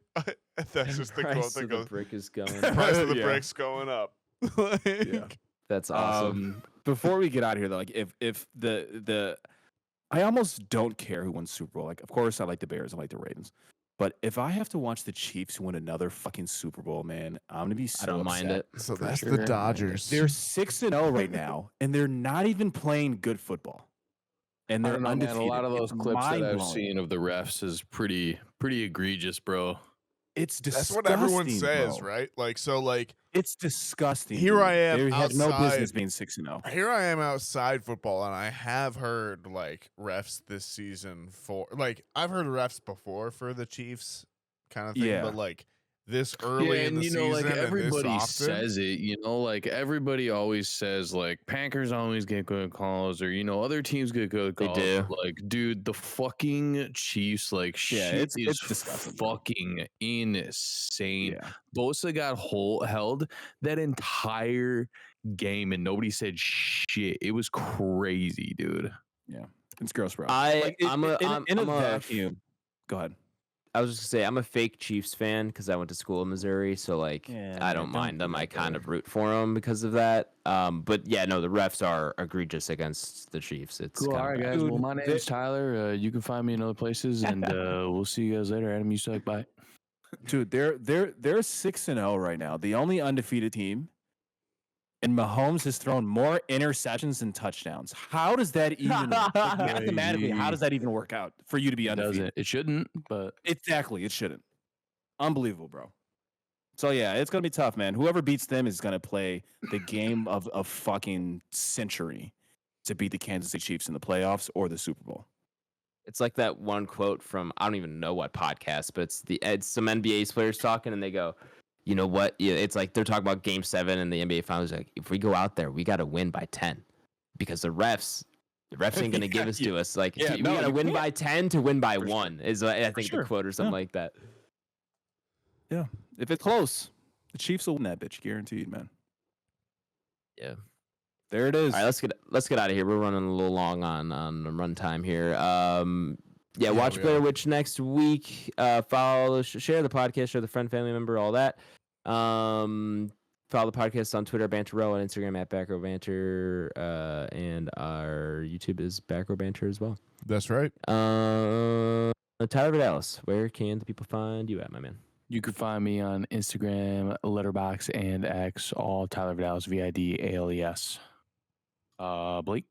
that's just the quote Price that of the goes. brick is going. Price of the Yeah. brick's going up. Like, Yeah. That's awesome. Before we get out of here, though, like if the I almost don't care who wins Super Bowl. Like, of course, I like the Bears, I like the Ravens, but if I have to watch the Chiefs win another fucking Super Bowl, man, I'm gonna be so I don't mind upset. it. So For that's sure. the Dodgers. They're 6-0 right now, and they're not even playing good football. And I they're don't know, man. undefeated. A lot of those It's clips that I've mind-blowing. seen of the refs is pretty egregious, bro. It's That's disgusting. what everyone says, bro. right? Like, so, like, It's disgusting. Here dude. I am They have no outside. business being 6-0. here I am outside football, and I have heard like refs this season for like I've heard refs before for the Chiefs kind of thing, Yeah. but like this early in the season, like and this everybody often, says it, like everybody always says like Packers always get good calls, or other teams get good They calls. do. But, like, dude, the fucking Chiefs, like, Yeah, shit it's is disgusting, bro. fucking insane. Yeah. Bosa got held that entire game, and nobody said shit. It was crazy, dude. It's gross, bro. I'm a vacuum. Go ahead. I was just gonna say I'm a fake Chiefs fan because I went to school in Missouri, so like Yeah, I man, don't don't mind them. do I that, kind brother. of root for them because of that. But yeah, no, the refs are egregious against the Chiefs. It's Cool. kinda All right, bad. guys. Dude, Well, my name is Tyler. You can find me in other places, and we'll see you guys later. Adam, you suck. Bye. Dude, they're 6-0 right now. The only undefeated team. And Mahomes has thrown more interceptions than touchdowns. How does that even mathematically? How does that even work out for you to be It undefeated? doesn't. It shouldn't, but Exactly, it shouldn't. Unbelievable, bro. So yeah, it's gonna be tough, man. Whoever beats them is gonna play the game of a fucking century to beat the Kansas City Chiefs in the playoffs or the Super Bowl. It's like that one quote from I don't even know what podcast, but it's some NBA players talking, and they go, "You know what? Yeah, it's like they're talking about Game 7 in the NBA Finals. Like, if we go out there, we got to win by 10, because the refs ain't gonna give us to us. Like, Yeah, we no, got to you win can't. by 10 to win by For sure. 1 is I think sure. the quote or something Yeah. like that. Yeah, if it's close, the Chiefs will win that bitch, guaranteed, man. Yeah. There it is. All right, let's get out of here. We're running a little long on the run time here. Yeah, watch we Blair are. Witch next week. Follow, share the podcast, share the friend, family member, all that. Follow the podcast on Twitter, Banter Row, and Instagram at Back Row Banter, and our YouTube is Back Row Banter as well. That's right. Tyler Vidalis, where can the people find you at, my man? you can find me on Instagram, Letterboxd, and X, all Tyler Vidalis, VIDALES. Blake?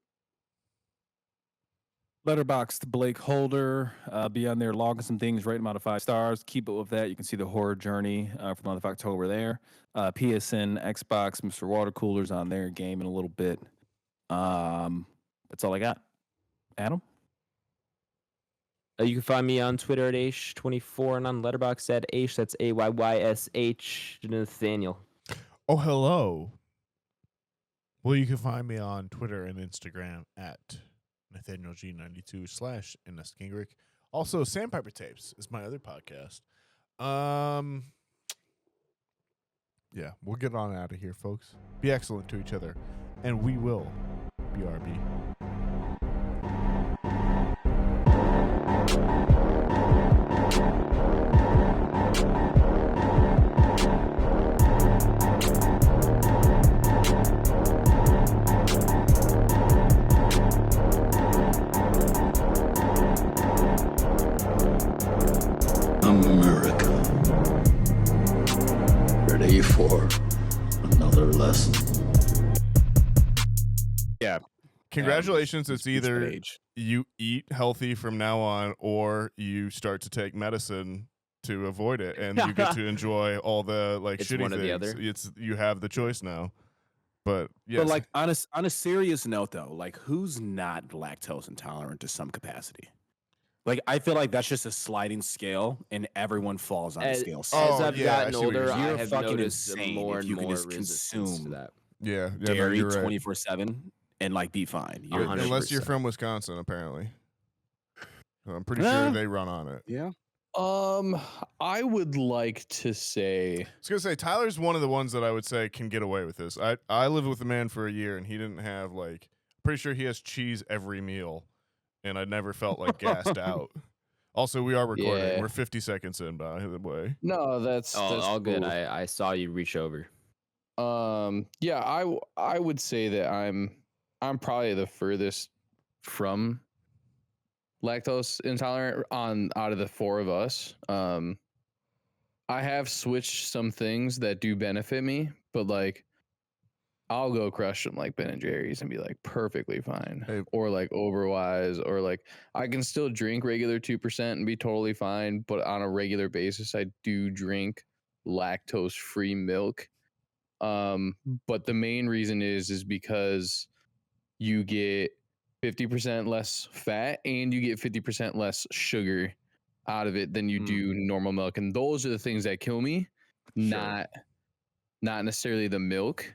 Letterboxd, BlakeHolder. Be on there, logging some things, rate them out of 5 stars. Keep up with that. You can see the horror journey from the month of October there. PSN, Xbox, Mr. Water Cooler's on there, game in a little bit. That's all I got. Adam? You can find me on Twitter at Aish24 and on Letterboxd at Aish. That's AYYSH. Nathaniel. Oh, hello. Well, you can find me on Twitter and Instagram at NathanielG92/InnesKingrick. Also, Sandpiper Tapes is my other podcast. Yeah, we'll get on out of here, folks. Be excellent to each other, and we will BRB. America. Ready for another lesson. Yeah. Congratulations, it's speech either page. you eat healthy from now on or you start to take medicine to avoid it and you get to enjoy all the like It's shitty one or things. the other. It's you have the choice now. But yes. But like on a serious note though, like who's not lactose intolerant to some capacity? Like I feel like that's just a sliding scale, and everyone falls on the scale. As Oh, I've yeah, I gotten see what you're older, saying. I You're have fucking noticed insane more if and you can more just resistance to consume that. yeah, no, dairy you're right. 24/7 and like be fine. You're- You're, Unless you're 100%. from Wisconsin, apparently. I'm pretty sure they run on it. yeah. I would like to say I was gonna say Tyler's one of the ones that I would say can get away with this. I lived with a man for a year and he didn't have like pretty sure he has cheese every meal, and I never felt like gassed out. Also, we are recording. Yeah. We're 50 seconds in, by the way. no. That's All good. cool. I saw you reach over. Yeah, I would say that I'm probably the furthest from lactose intolerant out of the four of us. I have switched some things that do benefit me, but like I'll go crush them like Ben and Jerry's and be like perfectly fine. Hey. Or like Overwise, or like I can still drink regular 2% and be totally fine, but on a regular basis I do drink lactose free milk. But the main reason is because you get 50% less fat and you get 50% less sugar out of it than you do normal milk, and those are the things that kill me, not necessarily the milk.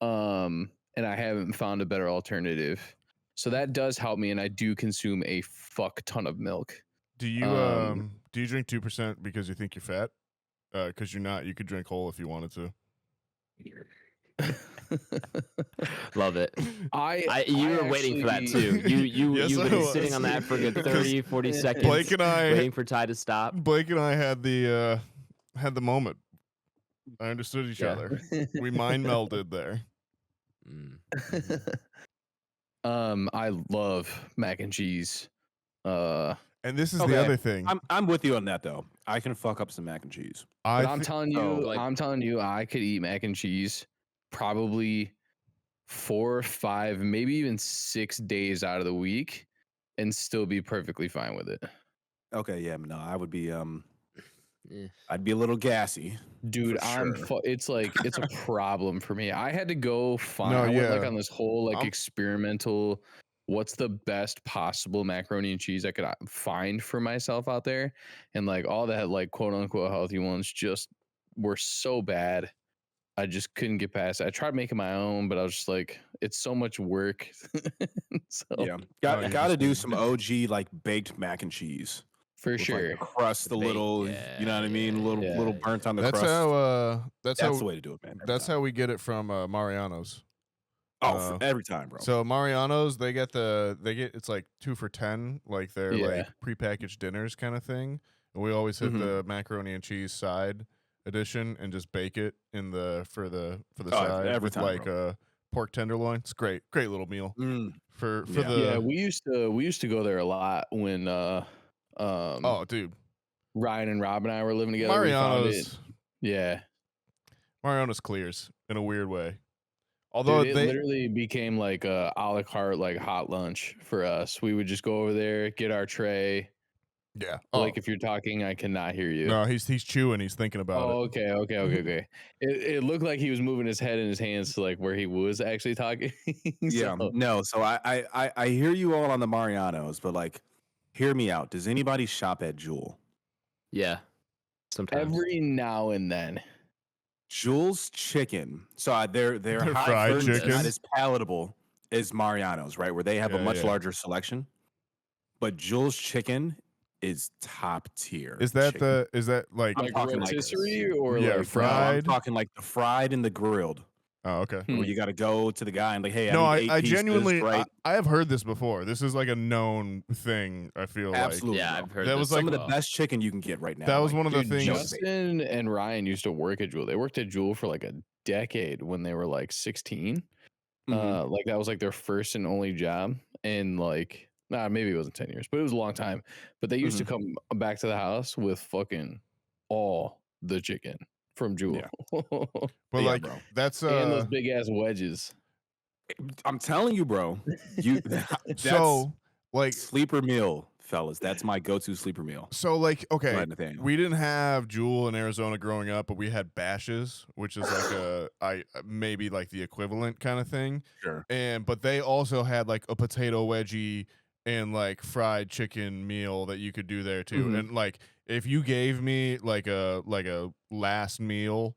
And I haven't found a better alternative, so that does help me, and I do consume a fuck ton of milk. Do you drink 2% because you think you're fat? Because you're not. You could drink whole if you wanted to. Love it. You were waiting for that actually- too. Yes, You've I been was. sitting on that for a good 30, 40 seconds. Blake and I waiting for Ty to stop. Blake and I had the moment. I understood each Yeah. other. We mind melded there. I love mac and cheese. And this is the Okay. other thing. I'm with you on that though. I can fuck up some mac and cheese. But I'm telling you, like- I could eat mac and cheese probably 4 or 5, maybe even 6 days out of the week and still be perfectly fine with it. Okay, yeah, no, I would be Yeah. I'd be a little gassy. Dude, For it's like it's a problem for me. I had to go find No, I went like yeah. on this whole like I'm- experimental what's the best possible macaroni and cheese I could find for myself out there, and like all that like quote unquote healthy ones just were so bad. I just couldn't get past it. I tried making my own, but I was just like, it's so much work. So Yeah, Oh, you got to just do need- some OG like baked mac and cheese. for With, like, sure. the crust, the Baked, little, yeah, you know what I mean, yeah, little yeah. burnt on the That's crust. how That's how the way to do it, man. Every that's time. how we get it from Mariano's. Oh, every time, bro. So Mariano's, they get it's like 2 for $10, like their Yeah. like prepackaged dinners kind of thing. And we always hit Mhm. the macaroni and cheese side edition and just bake it in for the Oh, side every with time, like bro. a pork tenderloin. It's great little meal for Yeah. the. Yeah, we used to go there a lot when Oh, dude, Ryan and Rob and I were living together. We found it. Mariano's clears in a weird way. Dude, Although it they literally became like a la carte, like hot lunch for us. We would just go over there, get our tray. yeah. Like if you're talking, I cannot hear you. No, he's chewing. He's thinking about Oh, it. okay. It looked like he was moving his head and his hands to like where he was actually talking. Yeah, So- no. So I hear you all on the Marianos, but like hear me out. Does anybody shop at Jewel? Yeah. Sometimes. Every now and then. Jewel's chicken. So their high fried version is chicken? not as palatable as Mariano's, right? Where they have a much larger selection. But Jewel's chicken is top tier. Is that chicken. like Like talking like rotisserie or yeah, like fried? I'm talking like the fried and the grilled. Oh, okay. Hmm. Where you got to go to the guy and like, hey, No, I need 8 I pieces, genuinely right? I have heard this before. This is like a known thing. I feel Absolutely. Yeah, bro. I've heard That this was as Some of the well. best chicken you can get right now. That was one of the Dude, things. Justin and Ryan used to work at Jewel. They worked at Jewel for like a decade when they were like 16. Mhm. Like that was like their first and only job. And like, maybe it wasn't 10 years, but it was a long time. But they used to come back to the house with fucking all the chicken from Jewel. Yeah. But Yeah, like bro. that's And those big ass wedges. I'm telling you, bro. That's so like sleeper meal, fellas. That's my go-to sleeper meal. so like okay. Right, Nathaniel. We didn't have Jewel in Arizona growing up, but we had Bashes, which is like maybe like the equivalent kind of thing. Sure. But they also had like a potato wedgie and like fried chicken meal that you could do there too. Mhm. And like if you gave me like a last meal,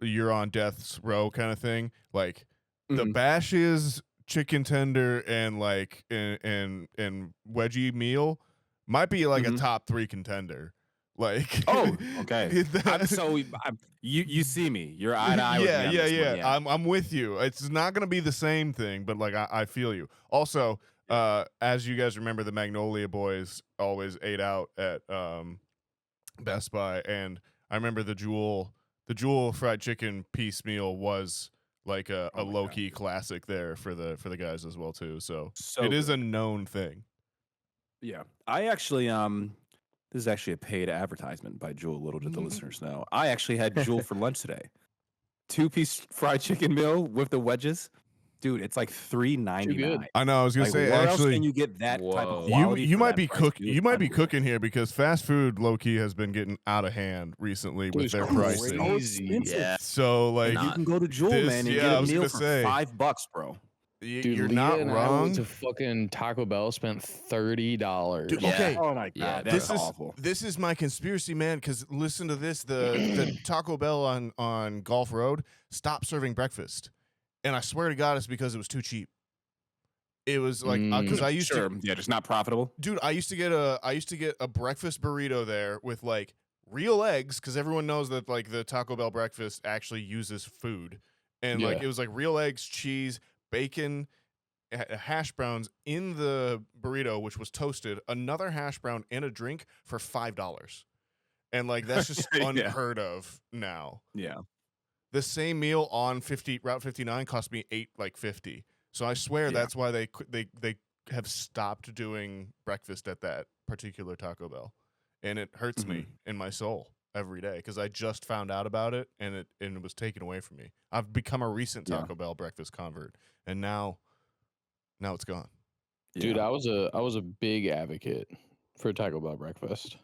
you're on death's row kind of thing. Like the Mhm. Bashes chicken tender and like and wedgie meal might be like a Mhm. top 3 contender. Like Oh, okay. that- You see me. You're eye to eye with me on this one, yeah. I'm with you. It's not gonna be the same thing, but like I feel you. Also, as you guys remember, the Magnolia Boys always ate out at Best Buy, and I remember the Jewel fried chicken piece meal was like a Oh my low God. key classic there for the guys as well too. So So it is good. a known thing. Yeah. I actually this is actually a paid advertisement by Jewel, little did the listeners know. I actually had Jewel for lunch today. 2-piece fried chicken meal with the wedges. Dude, it's like $3.99. I know. I was gonna Like, say where else actually. can you get that type Whoa. of quality? You for might that be price? Dude, you might be unreal. cooking here because fast food low key has been getting out of hand recently with it's their crazy. pricing. So expensive. Yeah. So like Not- You can go to Jewel, this- man, and yeah, I get a was meal gonna for say. $5, bro. Dude, you're Leah not and I wrong. went to fucking Taco Bell, spent $30. Dude, Yeah. okay. Oh my God, Yeah, that's this is awful. this is my conspiracy, man. Because listen to this: the Taco Bell on Gulf Road stopped serving breakfast, and I swear to God, it's because it was too cheap. It was like because I used to, Yeah, just not profitable. dude. I used to get a breakfast burrito there with like real eggs because everyone knows that like the Taco Bell breakfast actually uses food, and like Yeah. it was like real eggs, cheese, bacon, hash browns in the burrito, which was toasted, another hash brown and a drink for $5, and like that's just Yeah. unheard of now. Yeah. The same meal on Route 59 cost me $8.50. So I swear Yeah. that's why they have stopped doing breakfast at that particular Taco Bell, and it hurts me in my soul every day because I just found out about it and it was taken away from me. I've become a recent Yeah. Taco Bell breakfast convert, and now it's gone. Dude, Yeah. I was a big advocate for Taco Bell breakfast.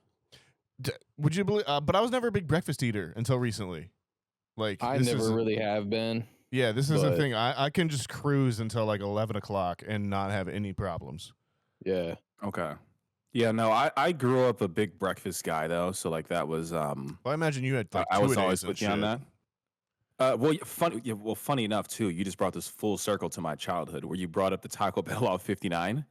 Would you believe? But I was never a big breakfast eater until recently. Like I this never is really have been. yeah, this is the but- thing. I can just cruise until like 11 o'clock and not have any problems. Yeah. Okay. Yeah, no, I grew up a big breakfast guy though, so like that was Well, I imagine you had like I was two-a-days always and with you on shit. that. Funny enough too. You just brought this full circle to my childhood, where you brought up the Taco Bell off 59.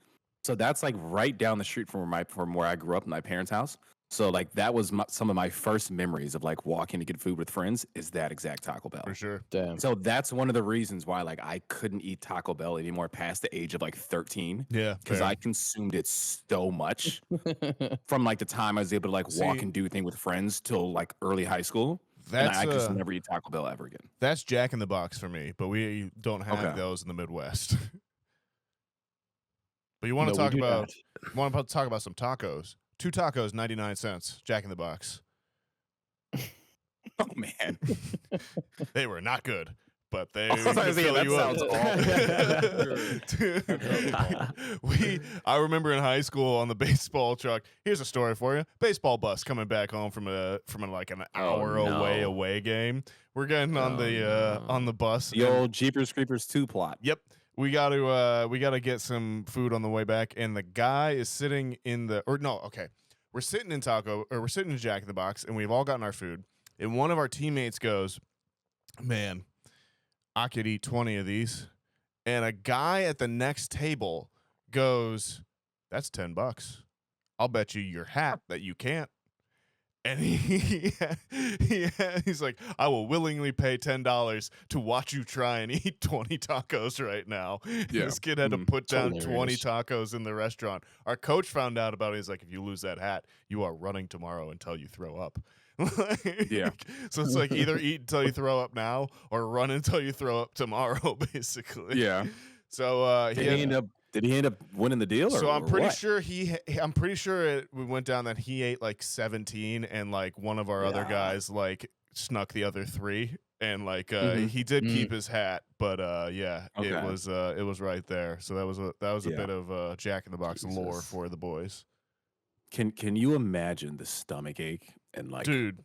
So that's like right down the street from where I grew up in my parents' house. So like that was some of my first memories of like walking to get food with friends. Is that exact Taco Bell? For sure. Damn. So that's one of the reasons why like I couldn't eat Taco Bell anymore past the age of like 13, Yeah, because fair. I consumed it so much from like the time I was able to like walk See- and do things with friends till like early high school. And That's I just never eat Taco Bell ever again. that's Jack in the Box for me, but we don't have Okay. those in the Midwest. But you want No, to we talk do about not. talk about some tacos? 2 tacos, 99 cents. Jack in the Box. Oh man. They were not good, but they I was gonna could say, fill that you sounds up. I remember in high school on the baseball truck. Here's a story for you: baseball bus coming back home from like an hour no. away game. We're getting on the bus. The old Jeepers Creepers 2 plot. Yep. we got to get some food on the way back, and the guy is sitting in the we're sitting in we're sitting in Jack in the Box, and we've all gotten our food, and one of our teammates goes, man, I could eat 20 of these, and a guy at the next table goes, that's $10. I'll bet you your hat that you can't. And he's like, I will willingly pay $10 to watch you try and eat 20 tacos right now. Yeah. This kid had to put down hilarious. 20 tacos in the restaurant. Our coach found out about it. He's like, if you lose that hat, you are running tomorrow until you throw up. Yeah. So it's like either eat until you throw up now or run until you throw up tomorrow, basically. Yeah. So Did he end up winning the deal? so or, I'm or pretty what? sure we went down that he ate like 17, and like one of our other guys like snuck the other 3, and like he did keep his hat, but Okay. it was right there. So that was a bit of Jack in the Box lore Jesus. for the boys. Can you imagine the stomach ache and like Dude,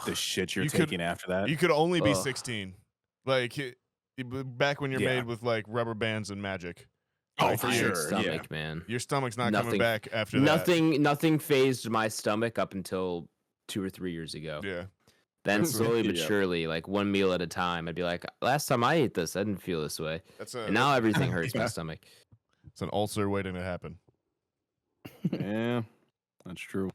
the shit you're You could- taking after that? you could only be Ugh. 16, like back when you're Yeah. made with like rubber bands and magic. Oh, Like, for your sure. Stomach, man. Your stomach's not coming Nothing- back after that. Nothing phased my stomach up until 2 or 3 years ago. Yeah. Then That's slowly but yeah. surely, like one meal at a time, I'd be like, last time I ate this, I didn't feel this way. And now everything hurts my stomach. It's an ulcer waiting to happen. Yeah, that's true.